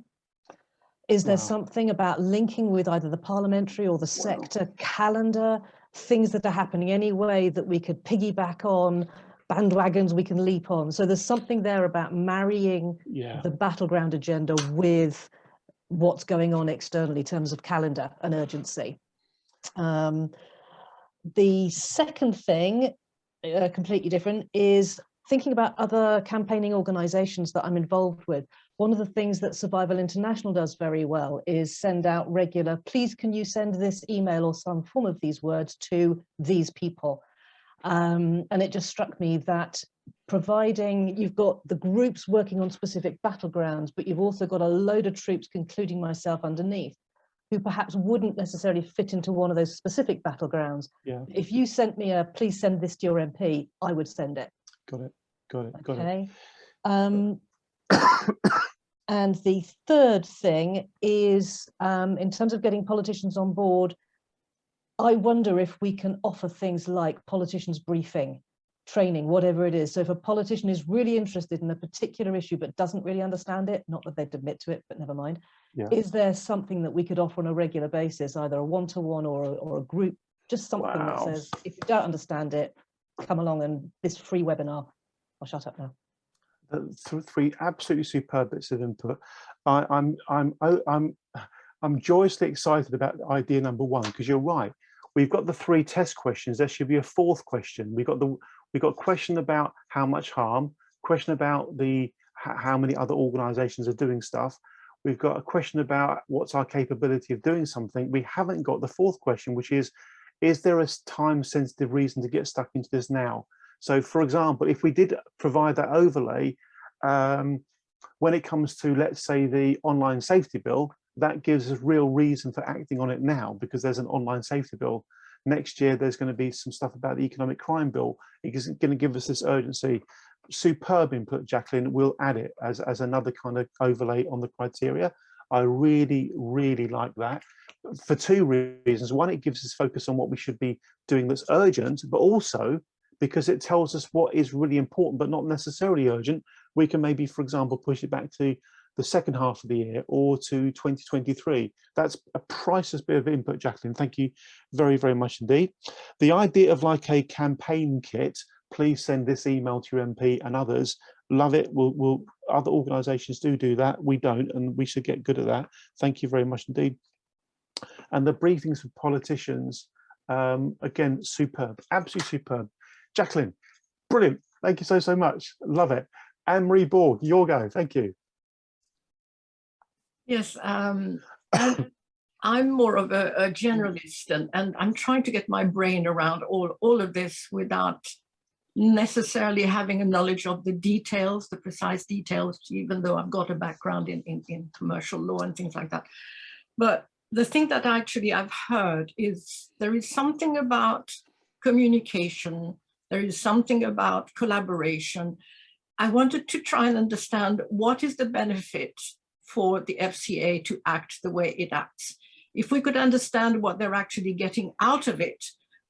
F: Is there something about linking with either the parliamentary or the sector calendar, things that are happening anyway that we could piggyback on, bandwagons we can leap on? So there's something there about marrying the battleground agenda with what's going on externally in terms of calendar and urgency. The second thing, completely different, is thinking about other campaigning organizations that I'm involved with. One of the things that Survival International does very well is send out regular, please can you send this email or some form of these words to these people. And it just struck me that providing you've got the groups working on specific battlegrounds, but you've also got a load of troops, including myself, underneath. who perhaps wouldn't necessarily fit into one of those specific battlegrounds.
A: Yeah.
F: If you sent me a please send this to your MP, I would send it.
A: Got it. Got it. Got it.
F: Okay. And the third thing is, in terms of getting politicians on board, I wonder if we can offer things like politicians briefing, training, whatever it is. So if a politician is really interested in a particular issue but doesn't really understand it, not that they'd admit to it, but never mind, is there something that we could offer on a regular basis, either a one-to-one or a group, just something that says, if you don't understand it, come along and this free webinar. I'll shut up now.
A: Three absolutely superb bits of input. I'm joyously excited about idea number one, because you're right. We've got the 3 test questions. There should be a 4th question. We've got question about how much harm, question about how many other organizations are doing stuff. We've got a question about what's our capability of doing something. We haven't got the 4th question, which is there a time-sensitive reason to get stuck into this now? So, for example, if we did provide that overlay, when it comes to, let's say, the online safety bill, that gives us real reason for acting on it now, because there's an online safety bill. Next year, there's going to be some stuff about the economic crime bill. It's going to give us this urgency. Superb input, Jacqueline. We'll add it as another kind of overlay on the criteria. I really, really like that for 2 reasons. One, it gives us focus on what we should be doing that's urgent, but also because it tells us what is really important, but not necessarily urgent. We can maybe, for example, push it back to the second half of the year or to 2023. That's a priceless bit of input, Jacqueline. Thank you very, very much indeed. The idea of like a campaign kit, please send this email to your MP and others. Love it. Other organisations do that. We don't, and we should get good at that. Thank you very much indeed. And the briefings for politicians, again, superb, absolutely superb. Jacqueline, brilliant. Thank you so much. Love it. Anne-Marie Borg, your go. Thank you.
G: Yes, and I'm more of a generalist, and I'm trying to get my brain around all of this without necessarily having a knowledge of the details, the precise details, even though I've got a background in commercial law and things like that. But the thing that actually I've heard is there is something about communication, there is something about collaboration. I wanted to try and understand what is the benefit for the FCA to act the way it acts. If we could understand what they're actually getting out of it,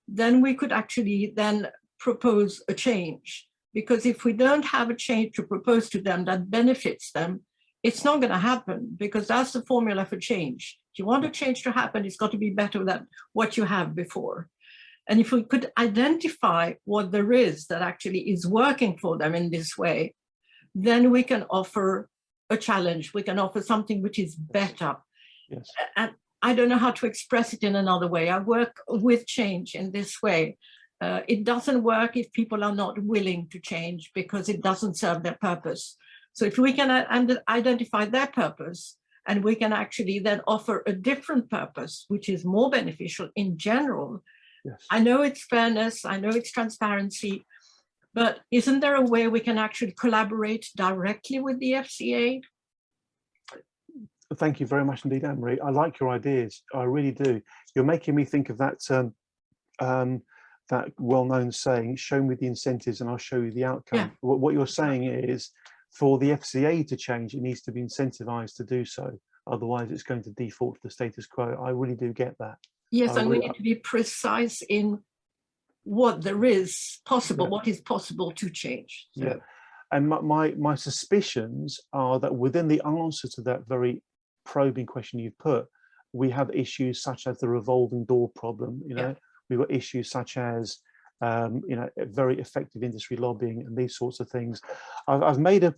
G: then we could actually then propose a change. Because if we don't have a change to propose to them that benefits them, it's not going to happen, because that's the formula for change. If you want a change to happen, it's got to be better than what you have before. And if we could identify what there is that actually is working for them in this way, then we can offer a challenge. We can offer something which is better.
A: Yes.
G: And I don't know how to express it in another way. I work with change in this way. It doesn't work if people are not willing to change, because it doesn't serve their purpose. So if we can identify their purpose, and we can actually then offer a different purpose, which is more beneficial in general.
A: Yes.
G: I know it's fairness, I know it's transparency, but isn't there a way we can actually collaborate directly with the FCA?
A: Thank you very much indeed, Anne-Marie. I like your ideas. I really do. You're making me think of that that well-known saying, show me the incentives and I'll show you the outcome.
G: Yeah.
A: What you're saying is, for the FCA to change, it needs to be incentivized to do so. Otherwise, it's going to default to the status quo. I really do get that.
G: Yes, and we need to be precise in what there is possible, what is possible to change. So.
A: Yeah, and my suspicions are that within the answer to that very probing question you've put, we have issues such as the revolving door problem. You know, we've got issues such as you know, very effective industry lobbying and these sorts of things. I've made a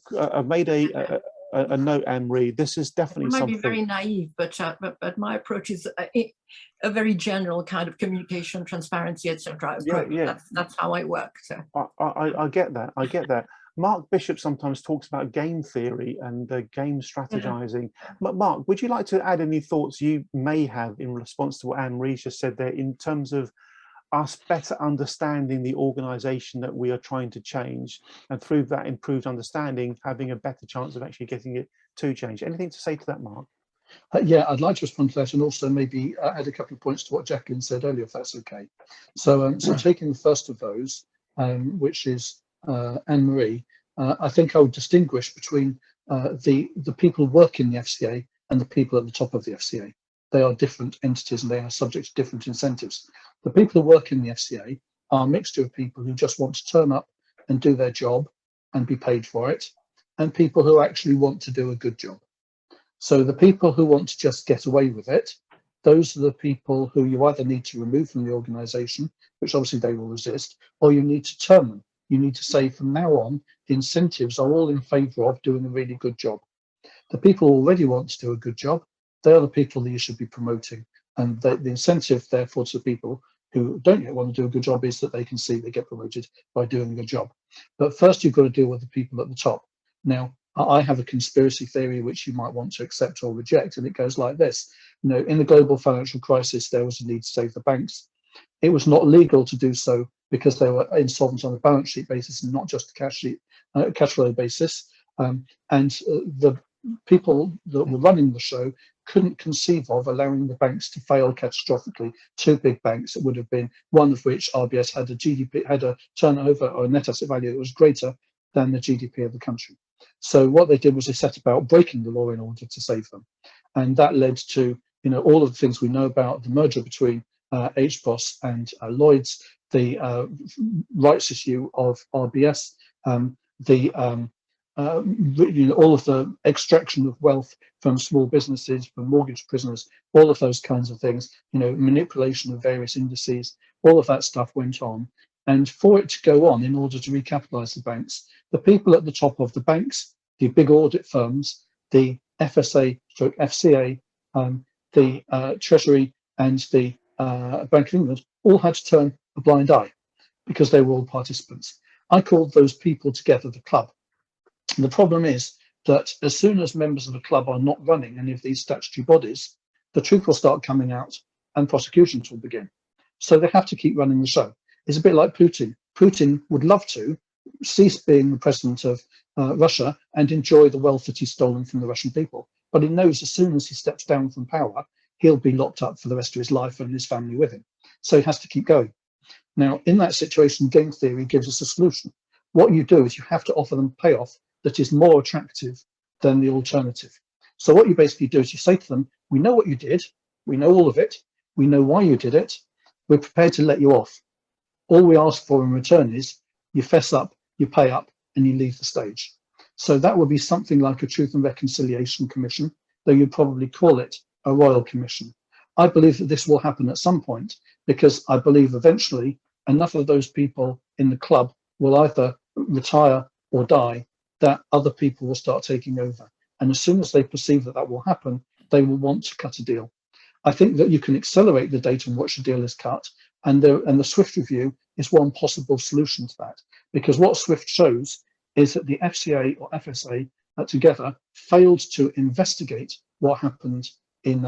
A: note, Anne-Marie. This is definitely something.
G: It might be very naive, but my approach is a very general kind of communication, transparency, etc. Yeah. That's how I work. So
A: I get that. I get that. Mark Bishop sometimes talks about game theory and game strategizing. But Mark, would you like to add any thoughts you may have in response to what Anne-Marie just said there, in terms of us better understanding the organization that we are trying to change, and through that improved understanding, having a better chance of actually getting it to change? Anything to say to that, Mark?
C: Yeah, I'd like to respond to that and also maybe add a couple of points to what Jacqueline said earlier, if that's okay. So, so taking the first of those, which is Anne-Marie, I think I would distinguish between the people who work in the FCA and the people at the top of the FCA. They are different entities and they are subject to different incentives. The people who work in the FCA are a mixture of people who just want to turn up and do their job and be paid for it, and people who actually want to do a good job. So the people who want to just get away with it, those are the people who you either need to remove from the organisation, which obviously they will resist, or you need to turn them. You need to say from now on, the incentives are all in favour of doing a really good job. The people who already want to do a good job, they are the people that you should be promoting. And the incentive, therefore, to the people who don't yet want to do a good job is that they can see they get promoted by doing a good job. But first, you've got to deal with the people at the top. Now, I have a conspiracy theory which you might want to accept or reject, and it goes like this. You know, in the global financial crisis, there was a need to save the banks. It was not legal to do so because they were insolvent on a balance sheet basis and not just a cash flow basis. The people that were running the show couldn't conceive of allowing the banks to fail catastrophically. Two big banks, it would have been one of which, RBS, had a GDP, had a turnover or a net asset value that was greater than the GDP of the country. So what they did was they set about breaking the law in order to save them, and that led to, you know, all of the things we know about the merger between HBOS and Lloyd's, the rights issue of RBS, you know, all of the extraction of wealth from small businesses, from mortgage prisoners, all of those kinds of things, you know, manipulation of various indices, all of that stuff went on. And for it to go on, in order to recapitalize the banks, the people at the top of the banks, the big audit firms, the FSA, FCA, the Treasury, and the Bank of England all had to turn a blind eye because they were all participants. I called those people together the club. And the problem is that as soon as members of the club are not running any of these statutory bodies, the truth will start coming out and prosecutions will begin. So they have to keep running the show. It's a bit like Putin. Putin would love to cease being the president of Russia and enjoy the wealth that he's stolen from the Russian people. But he knows as soon as he steps down from power, he'll be locked up for the rest of his life and his family with him. So he has to keep going. Now, in that situation, game theory gives us a solution. What you do is you have to offer them payoff that is more attractive than the alternative. So what you basically do is you say to them, we know what you did, we know all of it, we know why you did it, we're prepared to let you off. All we ask for in return is you fess up, you pay up, and you leave the stage. So that would be something like a Truth and Reconciliation Commission, though you'd probably call it a Royal Commission. I believe that this will happen at some point because I believe eventually enough of those people in the club will either retire or die that other people will start taking over. And as soon as they perceive that that will happen, they will want to cut a deal. I think that you can accelerate the date on which a deal is cut, and the SWIFT review is one possible solution to that. Because what SWIFT shows is that the FCA or FSA together failed to investigate what happened in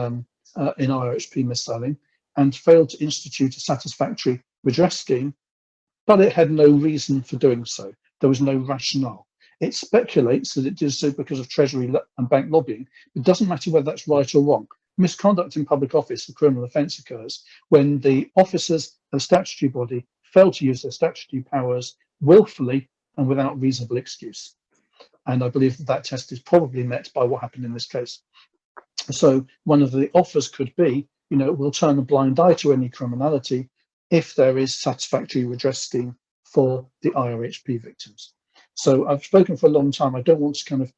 C: IRHP mis-selling and failed to institute a satisfactory redress scheme, but it had no reason for doing so. There was no rationale. It speculates that it did so because of Treasury and bank lobbying. It doesn't matter whether that's right or wrong. Misconduct in public office, the criminal offence, occurs when the officers of a statutory body fail to use their statutory powers willfully and without reasonable excuse. And I believe that that test is probably met by what happened in this case. So one of the offers could be, you know, we'll turn a blind eye to any criminality if there is satisfactory redress scheme for the IRHP victims. So I've spoken for a long time. I don't want to kind of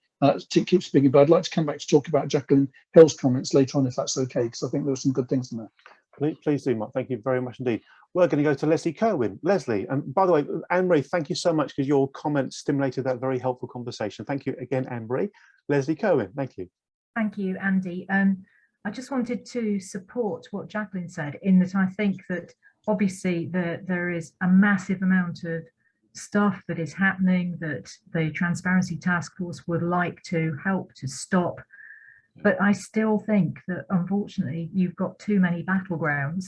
C: keep speaking, but I'd like to come back to talk about Jacqueline Hill's comments later on, if that's okay, because I think there were some good things in there.
A: Please do, Mark. Thank you very much indeed. We're going to go to Leslie Kerwin. Leslie, and by the way, Anne-Marie, thank you so much because your comments stimulated that very helpful conversation. Thank you again, Anne-Marie. Leslie Kerwin, thank you.
H: Thank you, Andy. I just wanted to support what Jacqueline said in that I think that obviously there is a massive amount of stuff that is happening that the Transparency Task Force would like to help to stop. But I still think that, unfortunately, you've got too many battlegrounds.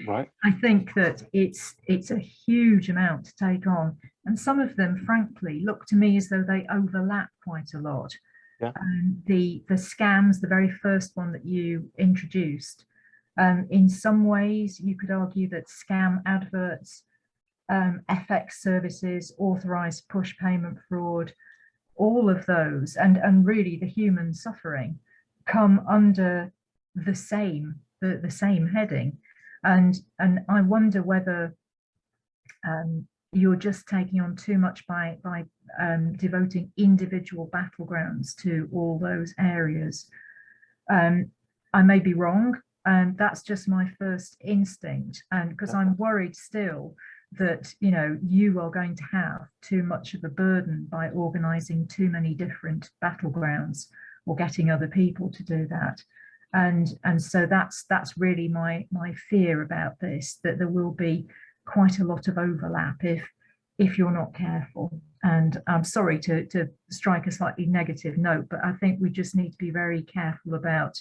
A: Right.
H: I think that it's a huge amount to take on. And some of them, frankly, look to me as though they overlap quite a lot.
A: Yeah.
H: The scams, the very first one that you introduced, in some ways you could argue that scam adverts, FX services, authorized push payment fraud, all of those, and really the human suffering come under the same heading. And I wonder whether you're just taking on too much by devoting individual battlegrounds to all those areas. I may be wrong, and that's just my first instinct. And because I'm worried still that, you know, you are going to have too much of a burden by organizing too many different battlegrounds or getting other people to do that. And so that's really my fear about this, that there will be quite a lot of overlap if you're not careful. And I'm sorry to strike a slightly negative note, but I think we just need to be very careful about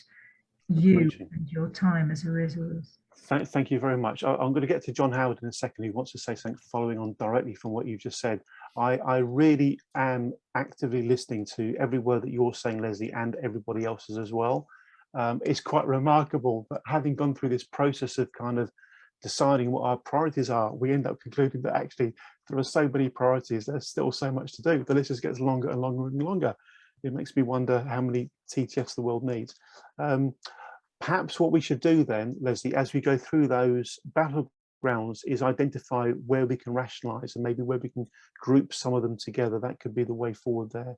H: you and your time as a resource.
A: Thank you very much. I'm going to get to John Howard in a second, who wants to say something following on directly from what you've just said. I really am actively listening to every word that you're saying, Leslie, and everybody else's as well. It's quite remarkable that having gone through this process of kind of deciding what our priorities are, we end up concluding that actually there are so many priorities, there's still so much to do. The list just gets longer and longer and longer. It makes me wonder how many TTFs the world needs. Perhaps what we should do then, Leslie, as we go through those battlegrounds, is identify where we can rationalize and maybe where we can group some of them together. That could be the way forward there.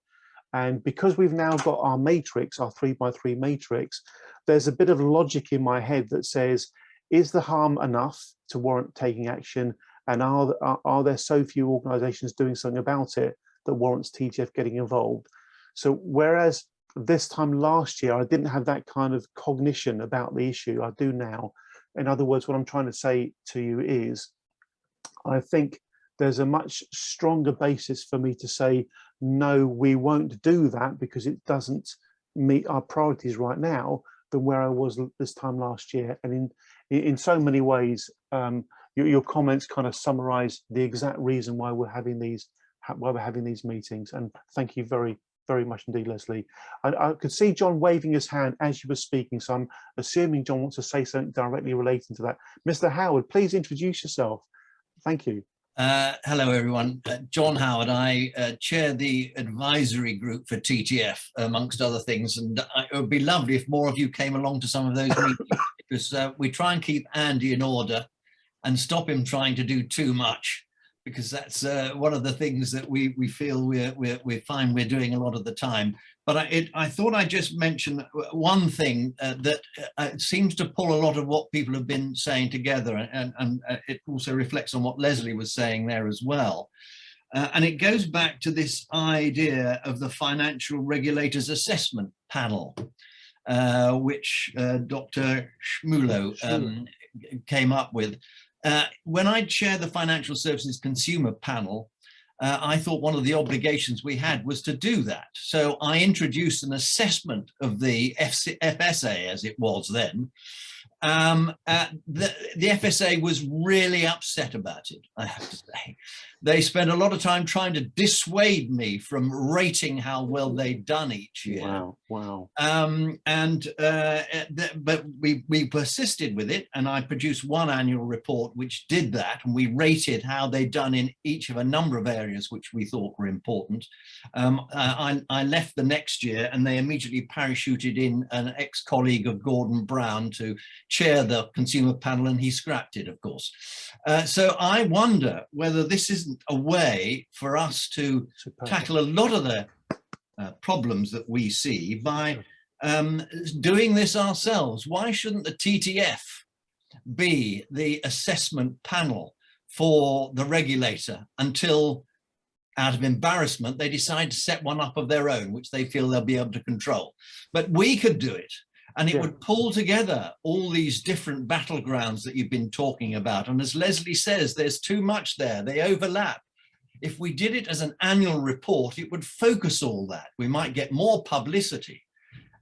A: And because we've now got our matrix, our 3x3 matrix, there's a bit of logic in my head that says, is the harm enough to warrant taking action? And are there so few organizations doing something about it that warrants TTF getting involved? So whereas this time last year, I didn't have that kind of cognition about the issue, I do now. In other words, what I'm trying to say to you is, I think there's a much stronger basis for me to say, no, we won't do that because it doesn't meet our priorities right now, than where I was this time last year. And in so many ways, your comments kind of summarize the exact reason why we're having these meetings. And thank you very much indeed, Leslie. I could see John waving his hand as you were speaking, so I'm assuming John wants to say something directly relating to that. Mr. Howard, please introduce yourself. Thank you.
I: Hello, everyone. John Howard. I chair the advisory group for TTF, amongst other things, and it would be lovely if more of you came along to some of those meetings, because we try and keep Andy in order and stop him trying to do too much, because that's one of the things that we feel we find we're doing a lot of the time. But I thought I'd just mention one thing that seems to pull a lot of what people have been saying together, and it also reflects on what Leslie was saying there as well. And it goes back to this idea of the Financial Regulators Assessment Panel, which Dr. Schmulo came up with. When I chaired the Financial Services Consumer Panel, I thought one of the obligations we had was to do that. So I introduced an assessment of the FSA, as it was then. The FSA was really upset about it, I have to say. They spent a lot of time trying to dissuade me from rating how well they'd done each year.
A: Wow.
I: But we persisted with it, and I produced one annual report which did that, and we rated how they'd done in each of a number of areas which we thought were important. I left the next year, and they immediately parachuted in an ex-colleague of Gordon Brown to chair the consumer panel, and he scrapped it, of course. So I wonder whether this isn't a way for us to tackle a lot of the problems that we see by doing this ourselves. Why shouldn't the TTF be the assessment panel for the regulator until, out of embarrassment, they decide to set one up of their own, which they feel they'll be able to control? But we could do it. And it would pull together all these different battlegrounds that you've been talking about. And as Leslie says, there's too much there. They overlap. If we did it as an annual report, it would focus all that. We might get more publicity.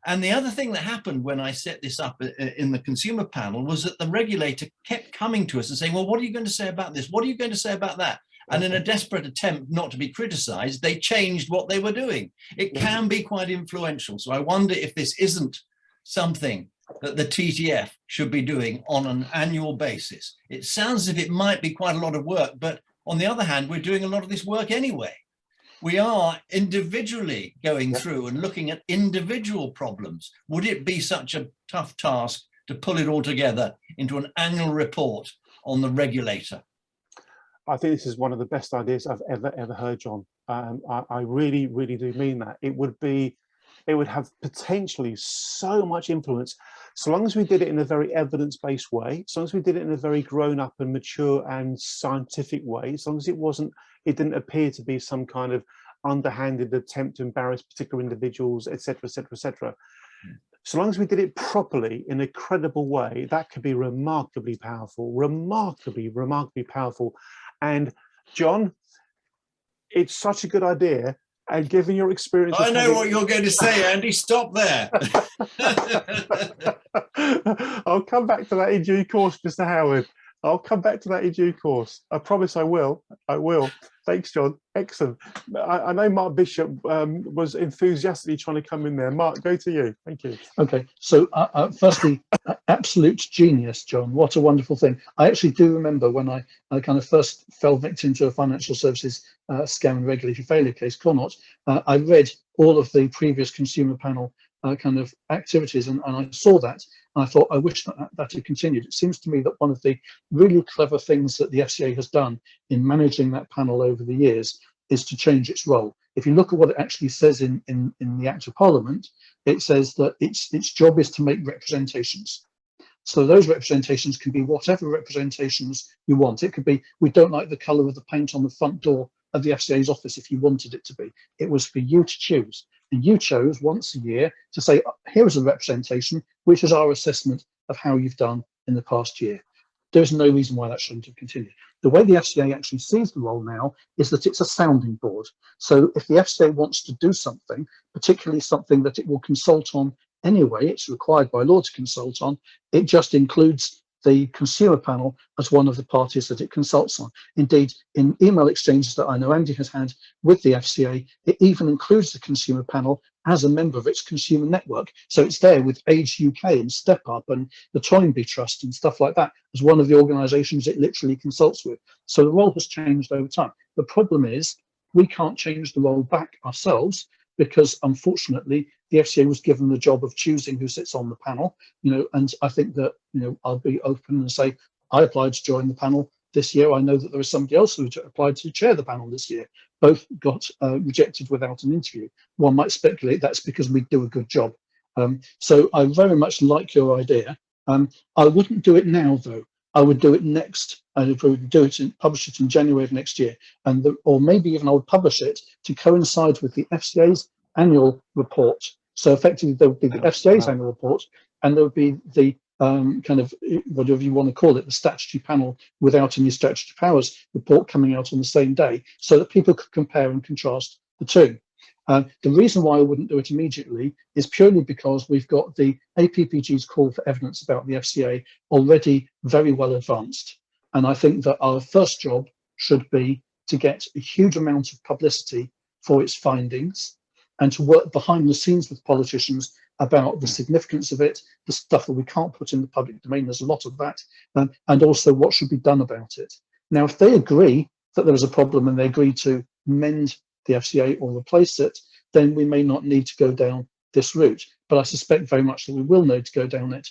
I: And the other thing that happened when I set this up in the consumer panel was that the regulator kept coming to us and saying, well, what are you going to say about this? What are you going to say about that? And in a desperate attempt not to be criticised, they changed what they were doing. It can be quite influential. So I wonder if this isn't something that the TTF should be doing on an annual basis. It sounds as if it might be quite a lot of work, but on the other hand, we're doing a lot of this work anyway. We are individually going through and looking at individual problems. Would it be such a tough task to pull it all together into an annual report on the regulator?
A: I think this is one of the best ideas I've ever heard, John. I really do mean that. It would have potentially so much influence, so long as we did it in a very evidence-based way, so long as we did it in a very grown-up and mature and scientific way, as long as it didn't appear to be some kind of underhanded attempt to embarrass particular individuals, etc., etc., etc. So long as we did it properly in a credible way, that could be remarkably powerful, remarkably powerful. And John, it's such a good idea. And given your experience,
I: I know what you're going to say, Andy. Stop there.
A: I'll come back to that in due course, Mr. Howard. I'll come back to that in due course. I promise I will. Thanks, John. Excellent. I know Mark Bishop was enthusiastically trying to come in there. Mark, go to you. Thank you.
C: Okay. So firstly, absolute genius, John. What a wonderful thing. I actually do remember when I kind of first fell victim to a financial services scam and regulatory failure case, Connaught. I read all of the previous consumer panel kind of activities, and I saw that. And I thought, I wish that had continued. It seems to me that one of the really clever things that the FCA has done in managing that panel over the years is to change its role. If you look at what it actually says in the Act of Parliament, it says that its job is to make representations. So those representations can be whatever representations you want. It could be, we don't like the colour of the paint on the front door of the FCA's office if you wanted it to be. It was for you to choose. And you chose once a year to say, here is a representation, which is our assessment of how you've done in the past year. There's no reason why that shouldn't have continued. The way the FCA actually sees the role now is that it's a sounding board. So if the FCA wants to do something, particularly something that it will consult on anyway, it's required by law to consult on, it just includes the consumer panel as one of the parties that it consults on. Indeed, in email exchanges that I know Andy has had with the FCA, it even includes the consumer panel as a member of its consumer network. So it's there with Age UK and Step Up and the Toynbee Trust and stuff like that as one of the organisations it literally consults with. So the role has changed over time. The problem is we can't change the role back ourselves, because unfortunately the FCA was given the job of choosing who sits on the panel, and I think that, I'll be open and say, I applied to join the panel this year. I know that there was somebody else who applied to chair the panel this year. Both got rejected without an interview. One might speculate that's because we do a good job. So I very much like your idea. I wouldn't do it now though. I would do it next. I would do it and publish it in January of next year, or maybe even I would publish it to coincide with the FCA's annual report. So effectively, there would be the FCA's annual report, and there would be the kind of whatever you want to call it, the statutory panel without any statutory powers report coming out on the same day, so that people could compare and contrast the two. The reason why I wouldn't do it immediately is purely because we've got the APPG's call for evidence about the FCA already very well advanced. And I think that our first job should be to get a huge amount of publicity for its findings and to work behind the scenes with politicians about the significance of it, the stuff that we can't put in the public domain, there's a lot of that, and also what should be done about it. Now, if they agree that there is a problem and they agree to mend the FCA or replace it, then we may not need to go down this route. But I suspect very much that we will need to go down it.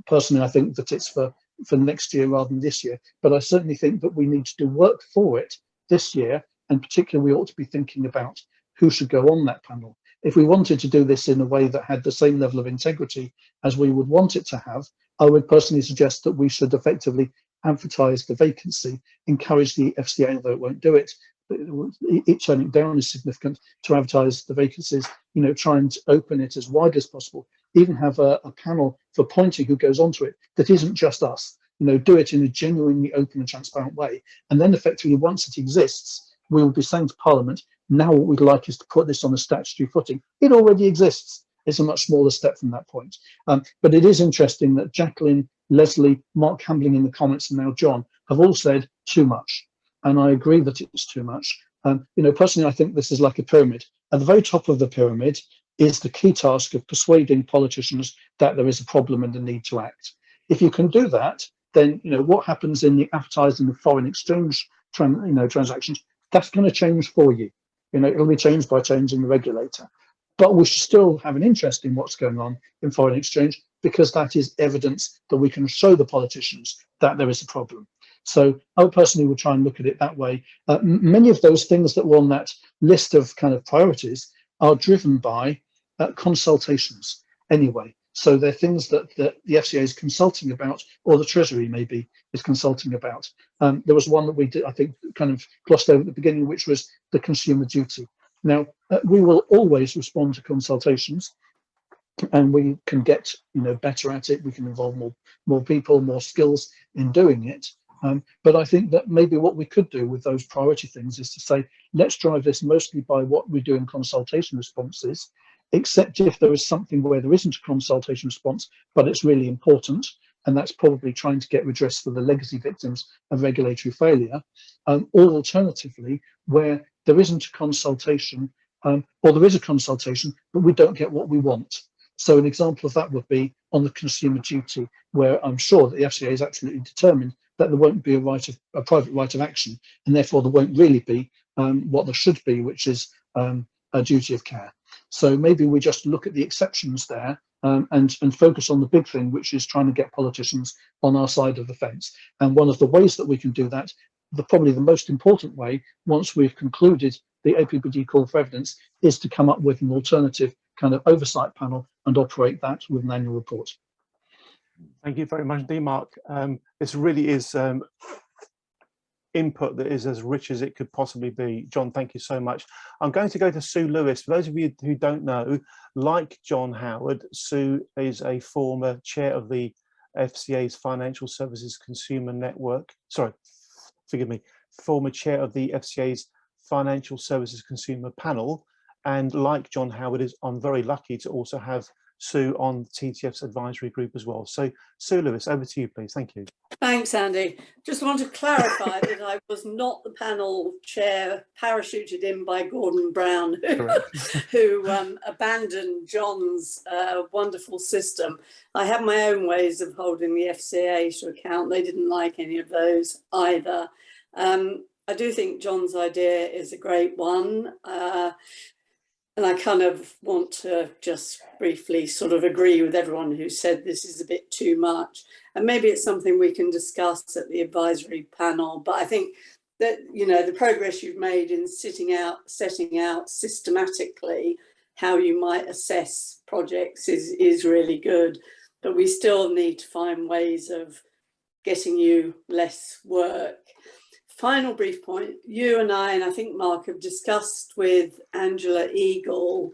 C: Personally, I think that it's for next year rather than this year. But I certainly think that we need to do work for it this year, and particularly we ought to be thinking about who should go on that panel. If we wanted to do this in a way that had the same level of integrity as we would want it to have, I would personally suggest that we should effectively advertise the vacancy, encourage the FCA, although it won't do it, it turning down is significant, to advertise the vacancies, try and open it as widely as possible, even have a panel for appointing who goes onto it that isn't just us, do it in a genuinely open and transparent way. And then effectively, once it exists, we will be saying to Parliament, now what we'd like is to put this on a statutory footing. It already exists. It's a much smaller step from that point. But it is interesting that Jacqueline, Leslie, Mark Hambling in the comments, and now John have all said too much. and I agree that it's too much. You know, personally, I think this is like a pyramid. At the very top of the pyramid is the key task of persuading politicians that there is a problem and a need to act. If you can do that, then you know what happens in the advertising of foreign exchange transactions. That's going to change for you. You know, it'll be changed by changing the regulator. But we should still have an interest in what's going on in foreign exchange, because that is evidence that we can show the politicians that there is a problem. So I personally would try and look at it that way. Many of those things that were on that list of kind of priorities are driven by consultations anyway. So they're things that the FCA is consulting about, or the Treasury maybe is consulting about. There was one that we did, I think, kind of glossed over at the beginning, which was the consumer duty. Now, we will always respond to consultations, and we can get better at it. We can involve more people, more skills in doing it. But I think that maybe what we could do with those priority things is to say, let's drive this mostly by what we do in consultation responses, except if there is something where there isn't a consultation response, but it's really important, and that's probably trying to get redress for the legacy victims of regulatory failure, or alternatively, where there isn't a consultation, or there is a consultation, but we don't get what we want. So an example of that would be on the consumer duty, where I'm sure that the FCA is absolutely determined that there won't be a private right of action, and therefore there won't really be what there should be, which is a duty of care. So maybe we just look at the exceptions there and focus on the big thing, which is trying to get politicians on our side of the fence. And one of the ways that we can do that, probably the most important way, once we've concluded the APPD call for evidence, is to come up with an alternative kind of oversight panel and operate that with an annual report.
A: Thank you very much indeed, Mark. This really is input that is as rich as it could possibly be. John, thank you so much. I'm going to go to Sue Lewis. For those of you who don't know, like John Howard, Sue is a former chair of the FCA's Financial Services Consumer Network. Sorry, forgive me, former chair of the FCA's Financial Services Consumer Panel. And like John Howard, I'm very lucky to also have Sue on TTF's advisory group as well. So Sue Lewis, over to you, please. Thank you.
J: Thanks, Andy. Just want to clarify that I was not the panel chair parachuted in by Gordon Brown, who abandoned John's wonderful system. I have my own ways of holding the FCA to account. They didn't like any of those either. I do think John's idea is a great one. And I kind of want to just briefly sort of agree with everyone who said this is a bit too much. And maybe it's something we can discuss at the advisory panel. But I think that, the progress you've made in setting out systematically how you might assess projects is really good. But we still need to find ways of getting you less work. Final brief point, you and I think Mark have discussed with Angela Eagle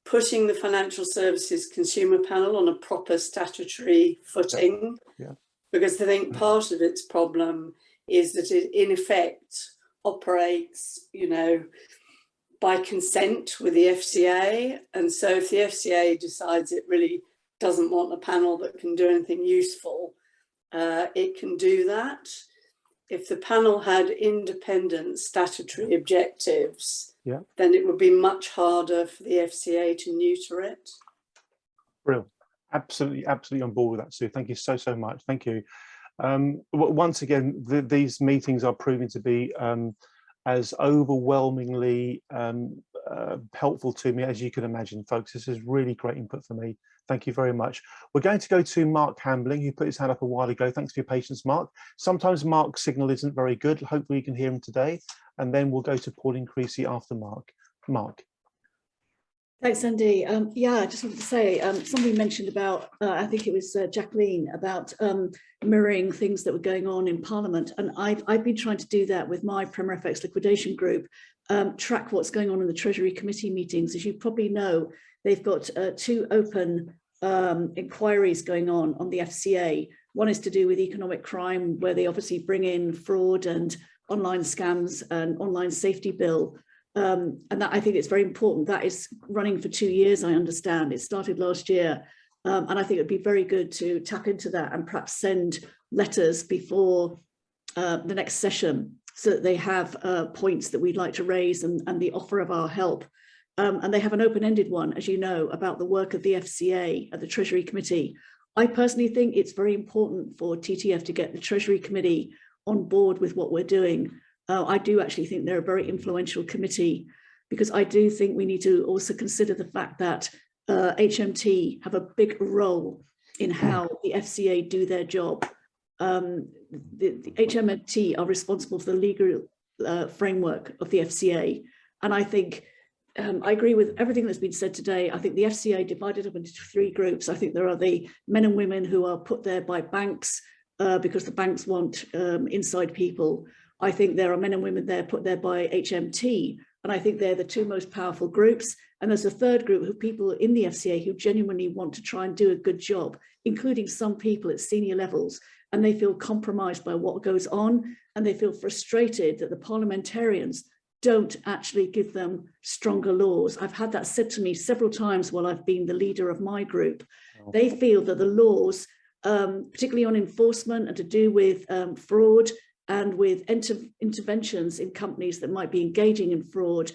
J: putting the Financial Services Consumer Panel on a proper statutory footing, because I think part of its problem is that it in effect operates, by consent with the FCA. And so if the FCA decides it really doesn't want a panel that can do anything useful, it can do that. If the panel had independent statutory objectives, then it would be much harder for the FCA to neuter it.
A: Brilliant. Absolutely on board with that, Sue. Thank you so much. Thank you. Once again, these meetings are proving to be as overwhelmingly helpful to me as you can imagine, folks. This is really great input for me. Thank you very much. We're going to go to Mark Hambling, who put his hand up a while ago. Thanks for your patience, Mark. Sometimes Mark's signal isn't very good. Hopefully you can hear him today. And then we'll go to Pauline Creasy after Mark. Mark.
D: Thanks, Andy. Yeah, I just wanted to say, somebody mentioned about, I think it was Jacqueline, about mirroring things that were going on in Parliament. And I've been trying to do that with my Premier FX liquidation group, track what's going on in the Treasury Committee meetings. As you probably know, they've got 2 open inquiries going on the FCA. One is to do with economic crime, where they obviously bring in fraud and online scams and online safety bill. And that, I think it's very important. That is running for 2 years, I understand. It started last year. And I think it'd be very good to tap into that and perhaps send letters before the next session so that they have points that we'd like to raise and the offer of our help. And they have an open-ended one, as you know, about the work of the FCA at the Treasury Committee. I personally think it's very important for TTF to get the Treasury Committee on board with what we're doing. I do actually think they're a very influential committee, because I do think we need to also consider the fact that HMT have a big role in how the FCA do their job. The HMT are responsible for the legal framework of the FCA. And I think, I agree with everything that's been said today. I think the FCA divided up into three groups. I think there are the men and women who are put there by banks because the banks want inside people. I think there are men and women there put there by HMT. And I think they're the two most powerful groups. And there's a third group of people in the FCA who genuinely want to try and do a good job, including some people at senior levels. And they feel compromised by what goes on. And they feel frustrated that the parliamentarians don't actually give them stronger laws. I've had that said to me several times while I've been the leader of my group. They feel that the laws, particularly on enforcement and to do with fraud and with interventions in companies that might be engaging in fraud,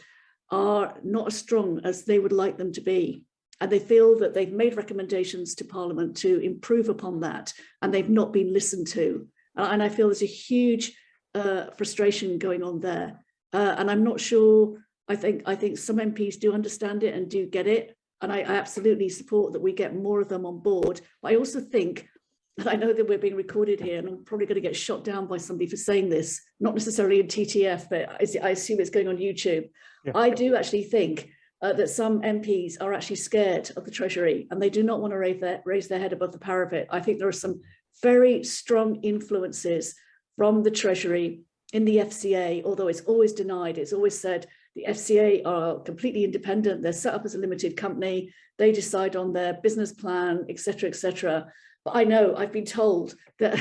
D: are not as strong as they would like them to be. And they feel that they've made recommendations to Parliament to improve upon that, and they've not been listened to. And I feel there's a huge frustration going on there. And I'm not sure, I think some MPs do understand it and do get it. And I absolutely support that we get more of them on board. But I also think, and I know that we're being recorded here, and I'm probably going to get shot down by somebody for saying this, not necessarily in TTF, but I assume it's going on YouTube. Yeah. I do actually think that some MPs are actually scared of the Treasury, and they do not want to raise their head above the parapet. I think there are some very strong influences from the Treasury in the FCA, although it's always denied. It's always said the FCA are completely independent. They're set up as a limited company. They decide on their business plan, et cetera, et cetera. But I know, I've been told that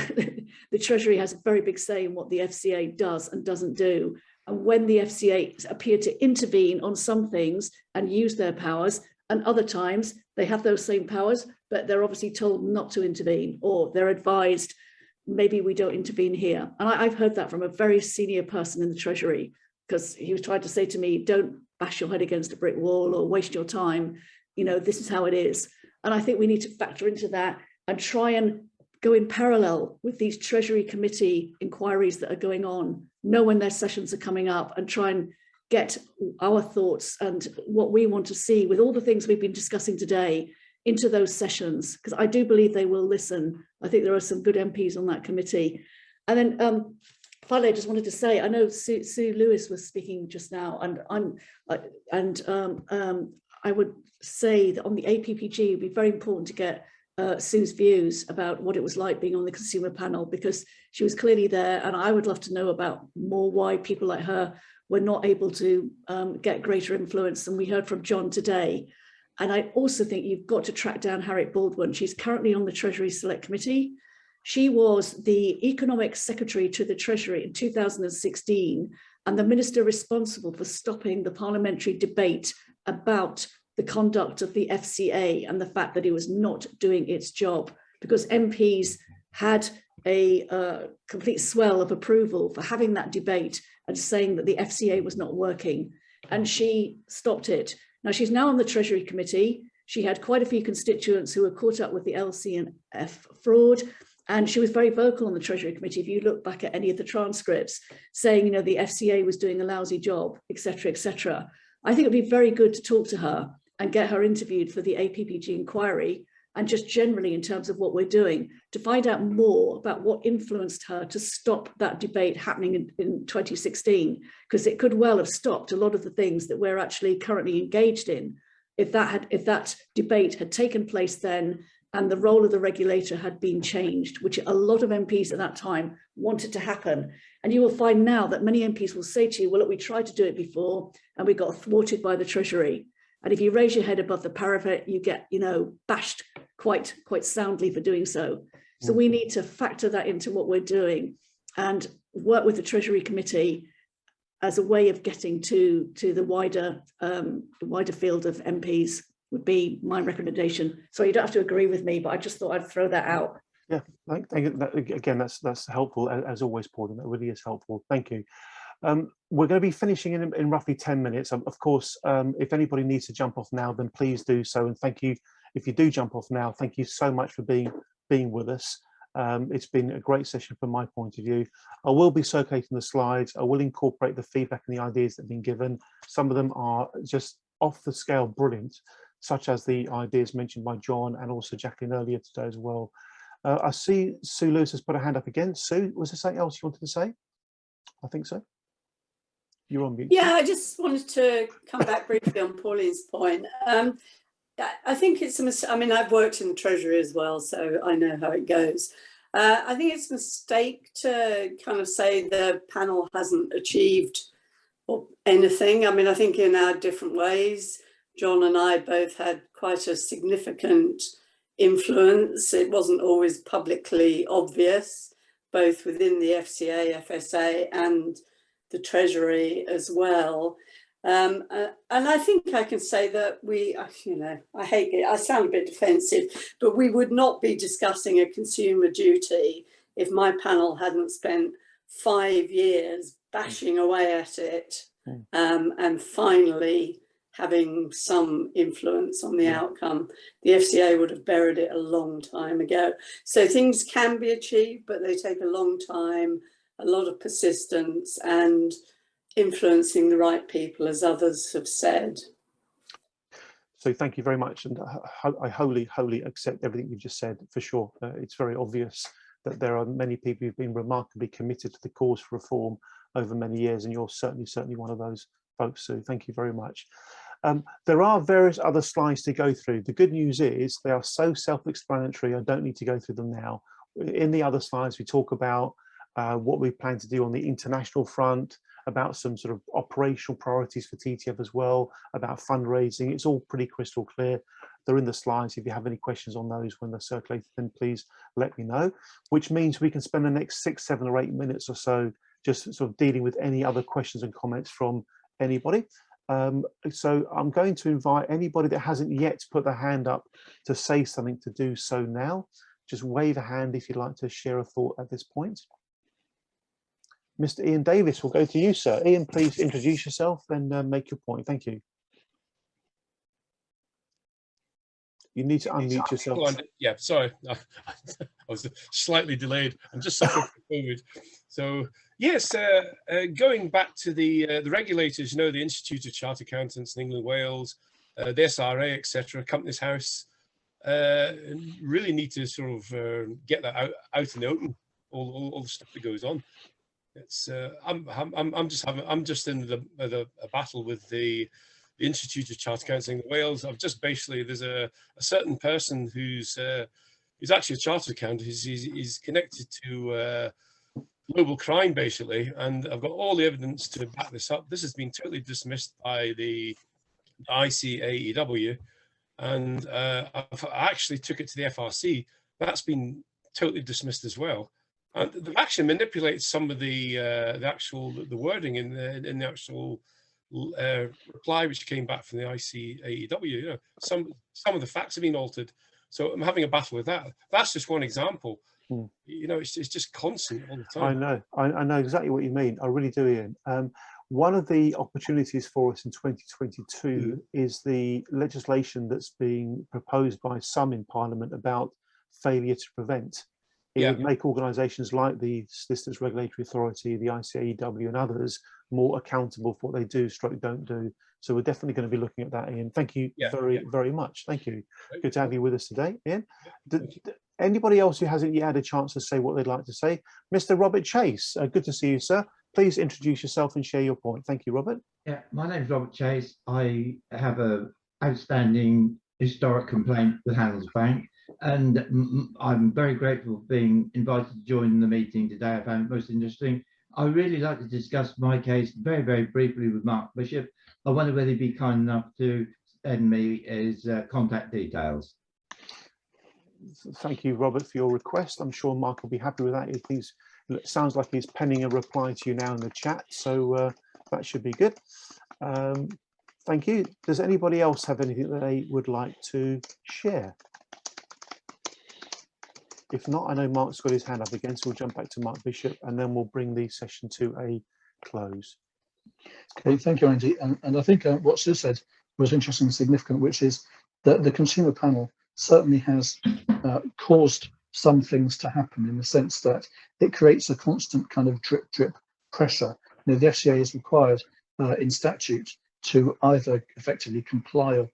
D: the Treasury has a very big say in what the FCA does and doesn't do. And when the FCA appear to intervene on some things and use their powers, and other times they have those same powers, but they're obviously told not to intervene, or they're advised, maybe we don't intervene here. And I've heard that from a very senior person in the Treasury, because he was trying to say to me, don't bash your head against a brick wall or waste your time. You know, this is how it is. And I think we need to factor into that and try and go in parallel with these Treasury Committee inquiries that are going on, know when their sessions are coming up, and try and get our thoughts and what we want to see with all the things we've been discussing today into those sessions, because I do believe they will listen. I think there are some good MPs on that committee. And then finally, I just wanted to say, I know Sue Lewis was speaking just now, and I would say that on the APPG, it'd be very important to get Sue's views about what it was like being on the consumer panel, because she was clearly there, and I would love to know about more why people like her were not able to get greater influence than we heard from John today. And I also think you've got to track down Harriet Baldwin. She's currently on the Treasury Select Committee. She was the Economic Secretary to the Treasury in 2016 and the minister responsible for stopping the parliamentary debate about the conduct of the FCA and the fact that it was not doing its job, because MPs had a complete swell of approval for having that debate and saying that the FCA was not working, and she stopped it. Now she's now on the Treasury Committee. She had quite a few constituents who were caught up with the LC&F fraud, and she was very vocal on the Treasury Committee. If you look back at any of the transcripts, saying, you know, the FCA was doing a lousy job, et cetera, et cetera. I think it'd be very good to talk to her and get her interviewed for the APPG inquiry, and just generally in terms of what we're doing, to find out more about what influenced her to stop that debate happening in 2016, because it could well have stopped a lot of the things that we're actually currently engaged in if that debate had taken place then and the role of the regulator had been changed, which a lot of MPs at that time wanted to happen. And you will find now that many MPs will say to you, well, look, we tried to do it before and we got thwarted by the Treasury. And if you raise your head above the parapet, you get, you know, bashed quite soundly for doing so. So we need to factor that into what we're doing and work with the Treasury Committee as a way of getting to the wider field of MPs would be my recommendation. So you don't have to agree with me, but I just thought I'd throw that out.
A: Yeah, thank you. Again, that's helpful as always, Paul, and that really is helpful. Thank you. We're going to be finishing in roughly 10 minutes. Of course, if anybody needs to jump off now, then please do so. And thank you. If you do jump off now, thank you so much for being with us. It's been a great session from my point of view. I will be circulating the slides. I will incorporate the feedback and the ideas that have been given. Some of them are just off the scale brilliant, such as the ideas mentioned by John and also Jacqueline earlier today as well. I see Sue Lewis has put her hand up again. Sue, was there something else you wanted to say? I think so. You're on mute.
J: Yeah, I just wanted to come back briefly on Pauline's point. I think it's I mean, I've worked in the Treasury as well, so I know how it goes. I think it's a mistake to kind of say the panel hasn't achieved anything. I mean, I think in our different ways, John and I both had quite a significant influence. It wasn't always publicly obvious, both within the FCA, FSA and the Treasury as well. And I think I can say that we, you know, I hate it, I sound a bit defensive, but we would not be discussing a consumer duty if my panel hadn't spent 5 years bashing away at it and finally having some influence on the outcome. The FCA would have buried it a long time ago. So things can be achieved, but they take a long time, a lot of persistence and influencing the right people, as others have said.
A: So thank you very much. And I wholly accept everything you've just said, for sure. It's very obvious that there are many people who've been remarkably committed to the cause for reform over many years, and you're certainly one of those folks. So thank you very much. There are various other slides to go through. The good news is they are so self-explanatory, I don't need to go through them now. In the other slides, we talk about what we plan to do on the international front, about some sort of operational priorities for TTF as well, about fundraising. It's all pretty crystal clear. They're in the slides. If you have any questions on those when they're circulated, then please let me know, which means we can spend the next 6, 7 or 8 minutes or so just sort of dealing with any other questions and comments from anybody. So I'm going to invite anybody that hasn't yet put their hand up to say something to do so now. Just wave a hand if you'd like to share a thought at this point. Mr. Ian Davis, we'll go to you, sir. Ian, please introduce yourself and make your point. Thank you. You need to unmute yourself.
K: Yeah, sorry, I was slightly delayed. I'm just suffering from COVID. So yes, going back to the regulators, you know, the Institute of Chartered Accountants in England, Wales, the SRA, etc., Companies House, really need to sort of get that out in the open. All the stuff that goes on. It's I'm just in a battle with the Institute of Chartered Accountants in Wales. I've just basically, there's a certain person who's actually a chartered accountant. He's connected to global crime basically, and I've got all the evidence to back this up. This has been totally dismissed by the ICAEW, and I actually took it to the FRC. That's been totally dismissed as well. And they've actually manipulated some of the wording in the actual reply which came back from the ICAEW. You know, some of the facts have been altered, so I'm having a battle with that. That's just one example. You know, it's just constant all the time.
A: I know exactly what you mean. I really do, Ian. One of the opportunities for us in 2022 is the legislation that's being proposed by some in Parliament about failure to prevent. It would make organisations like the Solicitors Regulatory Authority, the ICAEW and others more accountable for what they do, stroke don't do. So we're definitely going to be looking at that, Ian. Thank you very much. Thank you. Good to have you with us today, Ian. Anybody else who hasn't yet had a chance to say what they'd like to say? Mr. Robert Chase, good to see you, sir. Please introduce yourself and share your point. Thank you, Robert.
L: Yeah, my name is Robert Chase. I have an outstanding historic complaint with Handelsbank, and I'm very grateful for being invited to join the meeting today. I found it most interesting. I really like to discuss my case very, very briefly with Mark Bishop. I wonder whether he'd be kind enough to send me his contact details.
A: Thank you, Robert, for your request. I'm sure Mark will be happy with that. It sounds like he's penning a reply to you now in the chat, so that should be good. Thank you. Does anybody else have anything that they would like to share? If not, I know Mark's got his hand up again, so we'll jump back to Mark Bishop and then we'll bring the session to a close.
C: Okay, thank you, Andy. And I think what Sue said was interesting and significant, which is that the consumer panel certainly has caused some things to happen in the sense that it creates a constant kind of drip pressure. You know, the FCA is required in statute to either effectively comply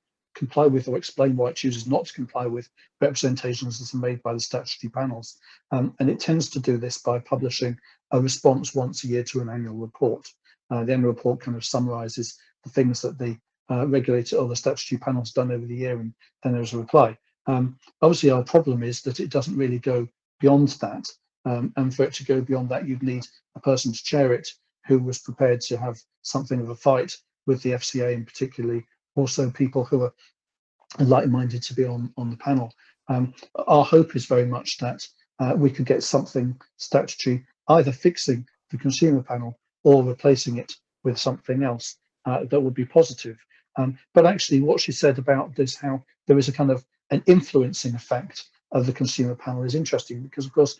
C: with or explain why it chooses not to comply with representations that are made by the statutory panels. And it tends to do this by publishing a response once a year to an annual report. The annual report kind of summarises the things that the regulator or the statutory panel's done over the year, and then there's a reply. Obviously, our problem is that it doesn't really go beyond that. And for it to go beyond that, you'd need a person to chair it who was prepared to have something of a fight with the FCA, and particularly also people who are like-minded to be on the panel. Our hope is very much that we could get something statutory, either fixing the consumer panel or replacing it with something else that would be positive. But actually what she said about this, how there is a kind of an influencing effect of the consumer panel, is interesting, because of course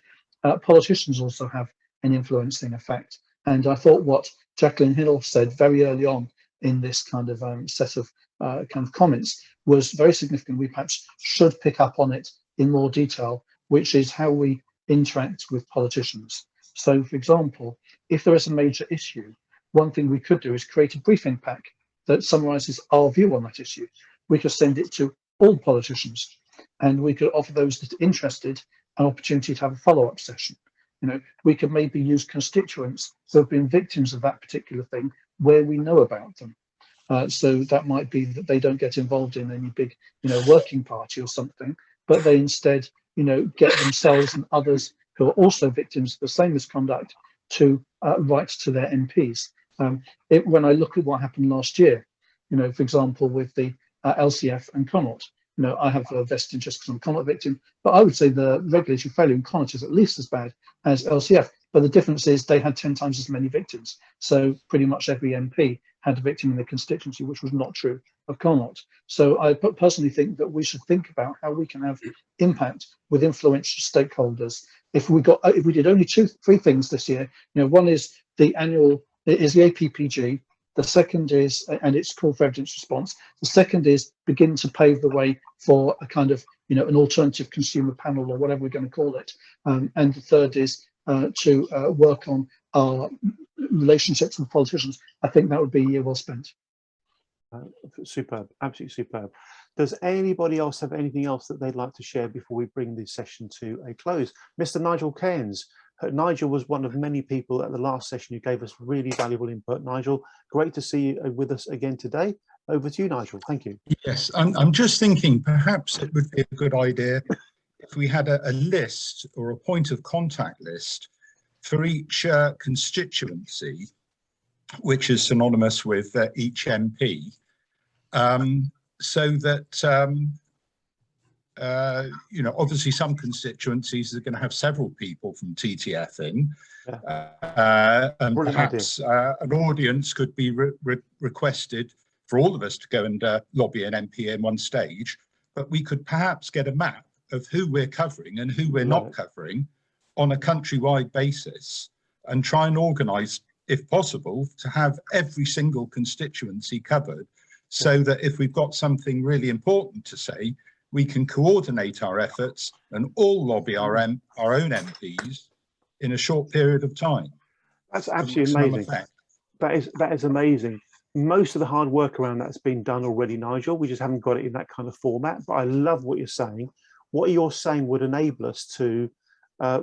C: politicians also have an influencing effect. And I thought what Jacqueline Hill said very early on in this kind of set of kind of comments was very significant. We perhaps should pick up on it in more detail, which is how we interact with politicians. So, for example, if there is a major issue, one thing we could do is create a briefing pack that summarises our view on that issue. We could send it to all politicians, and we could offer those that are interested an opportunity to have a follow-up session. You know, we could maybe use constituents who have been victims of that particular thing where we know about them. So that might be that they don't get involved in any big, you know, working party or something, but they instead, you know, get themselves and others who are also victims of the same misconduct to write to their MPs. When I look at what happened last year, you know, for example, with the LCF and Connaught, you know, I have a vested interest because I'm a Connaught victim, but I would say the regulatory failure in Connaught is at least as bad as LCF. But the difference is they had 10 times as many victims. So pretty much every MP had a victim in the constituency, which was not true of Connaught. So I personally think that we should think about how we can have impact with influential stakeholders. If we did only three things this year, you know, one is the APPG. The second is, and it's called for evidence response. The second is begin to pave the way for a kind of, you know, an alternative consumer panel or whatever we're going to call it. And the third is to work on our relationships with politicians. I think that would be a year well spent.
A: Superb, absolutely superb. Does anybody else have anything else that they'd like to share before we bring this session to a close? Mr. Nigel Cairns. Nigel was one of many people at the last session who gave us really valuable input. Nigel, great to see you with us again today. Over to you, Nigel. Thank you.
M: Yes, I'm just thinking perhaps it would be a good idea if we had a list or a point of contact list for each constituency, which is synonymous with each MP, so that you know, obviously some constituencies are going to have several people from TTF in, and perhaps an audience could be requested for all of us to go and lobby an MP in one stage, but we could perhaps get a map of who we're covering and who we're not covering on a countrywide basis, and try and organise, if possible, to have every single constituency covered, so that if we've got something really important to say, we can coordinate our efforts and all lobby our own MPs in a short period of time.
A: That's absolutely amazing. That is amazing. Most of the hard work around that's been done already, Nigel. We just haven't got it in that kind of format. But I love what you're saying. What you're saying would enable us to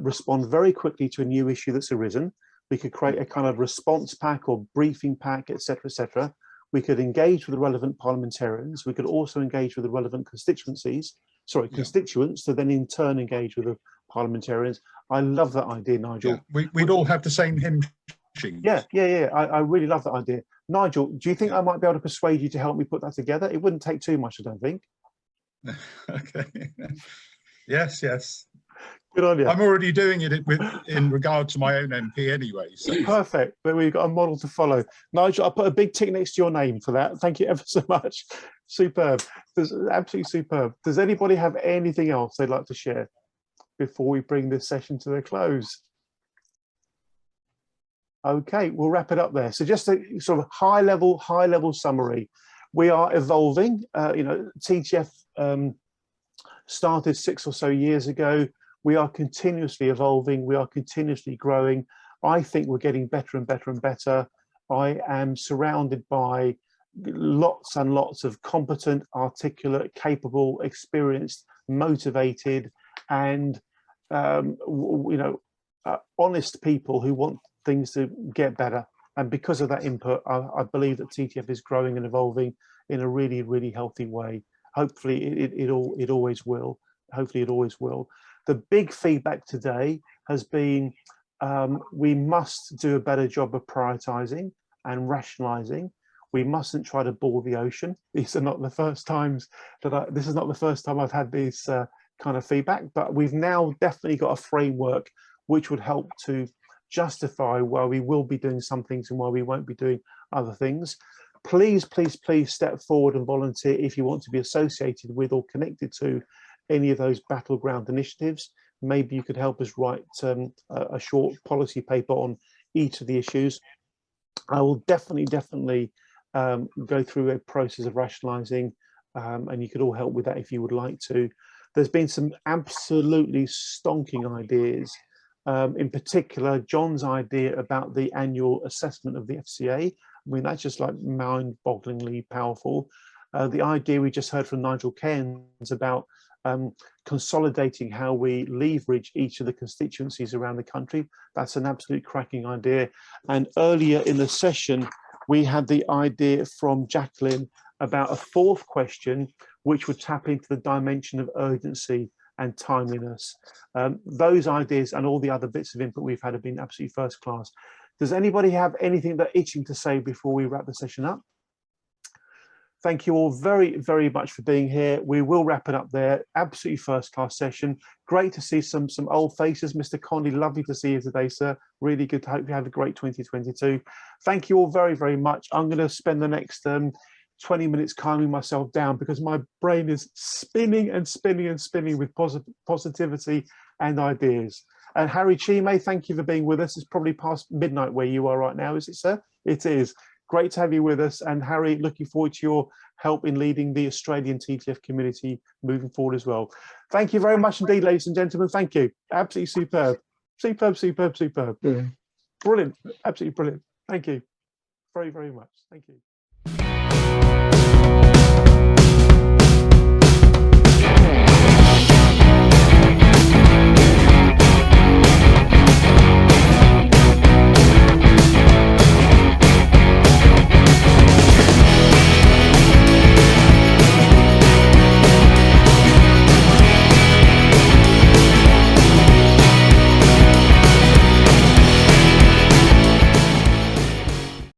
A: respond very quickly to a new issue that's arisen. We could create a kind of response pack or briefing pack, etc., etc. We could engage with the relevant parliamentarians. We could also engage with the relevant constituents to then in turn engage with the parliamentarians. I love that idea, Nigel.
M: Yeah, we'd all have the same hymn sheet.
A: Yeah. I really love that idea. Nigel, do you think I might be able to persuade you to help me put that together? It wouldn't take too much, I don't think.
M: Okay. Yes.
A: Good on you.
M: I'm already doing it in regard to my own MP anyway. So.
A: Perfect. But we've got a model to follow. Nigel, I'll put a big tick next to your name for that. Thank you ever so much. Superb. Absolutely superb. Does anybody have anything else they'd like to share? before we bring this session to a close? Okay, we'll wrap it up there. So just a sort of high level summary. We are evolving. You know, TTF started 6 or so years ago. We are continuously evolving. We are continuously growing. I think we're getting better and better and better. I am surrounded by lots and lots of competent, articulate, capable, experienced, motivated, and you know, honest people who want things to get better. And because of that input, I believe that TTF is growing and evolving in a really, really healthy way. Hopefully it always will. Hopefully it always will. The big feedback today has been we must do a better job of prioritizing and rationalizing. We mustn't try to boil the ocean. These are not the first times that this is not the first time I've had this kind of feedback, but we've now definitely got a framework which would help to justify why we will be doing some things and why we won't be doing other things. Please, please, please step forward and volunteer if you want to be associated with or connected to any of those battleground initiatives. Maybe you could help us write a short policy paper on each of the issues. I will definitely go through a process of rationalizing, and you could all help with that if you would like to. There's been some absolutely stonking ideas. In particular, John's idea about the annual assessment of the FCA. I mean, that's just like mind-bogglingly powerful. The idea we just heard from Nigel Cairns about consolidating how we leverage each of the constituencies around the country, that's an absolute cracking idea. And earlier in the session, we had the idea from Jacqueline about a fourth question, which would tap into the dimension of urgency and timeliness. Those ideas and all the other bits of input we've had have been absolutely first class. Does anybody have anything they're itching to say before we wrap the session up? Thank you all very, very much for being here. We will wrap it up there. Absolutely first class session. Great to see some old faces. Mr. Conley, lovely to see you today, sir. Really good to hope you have a great 2022. Thank you all very, very much. I'm going to spend the next 20 minutes calming myself down because my brain is spinning and spinning and spinning with positivity and ideas. And Harry Chime, thank you for being with us. It's probably past midnight where you are right now, is it, sir? It is. Great to have you with us. And Harry, looking forward to your help in leading the Australian TTF community moving forward as well. Thank you very much indeed, ladies and gentlemen. Thank you. Absolutely superb. Superb, superb, superb.
C: Brilliant.
A: Brilliant. Absolutely brilliant. Thank you very, very much. Thank you.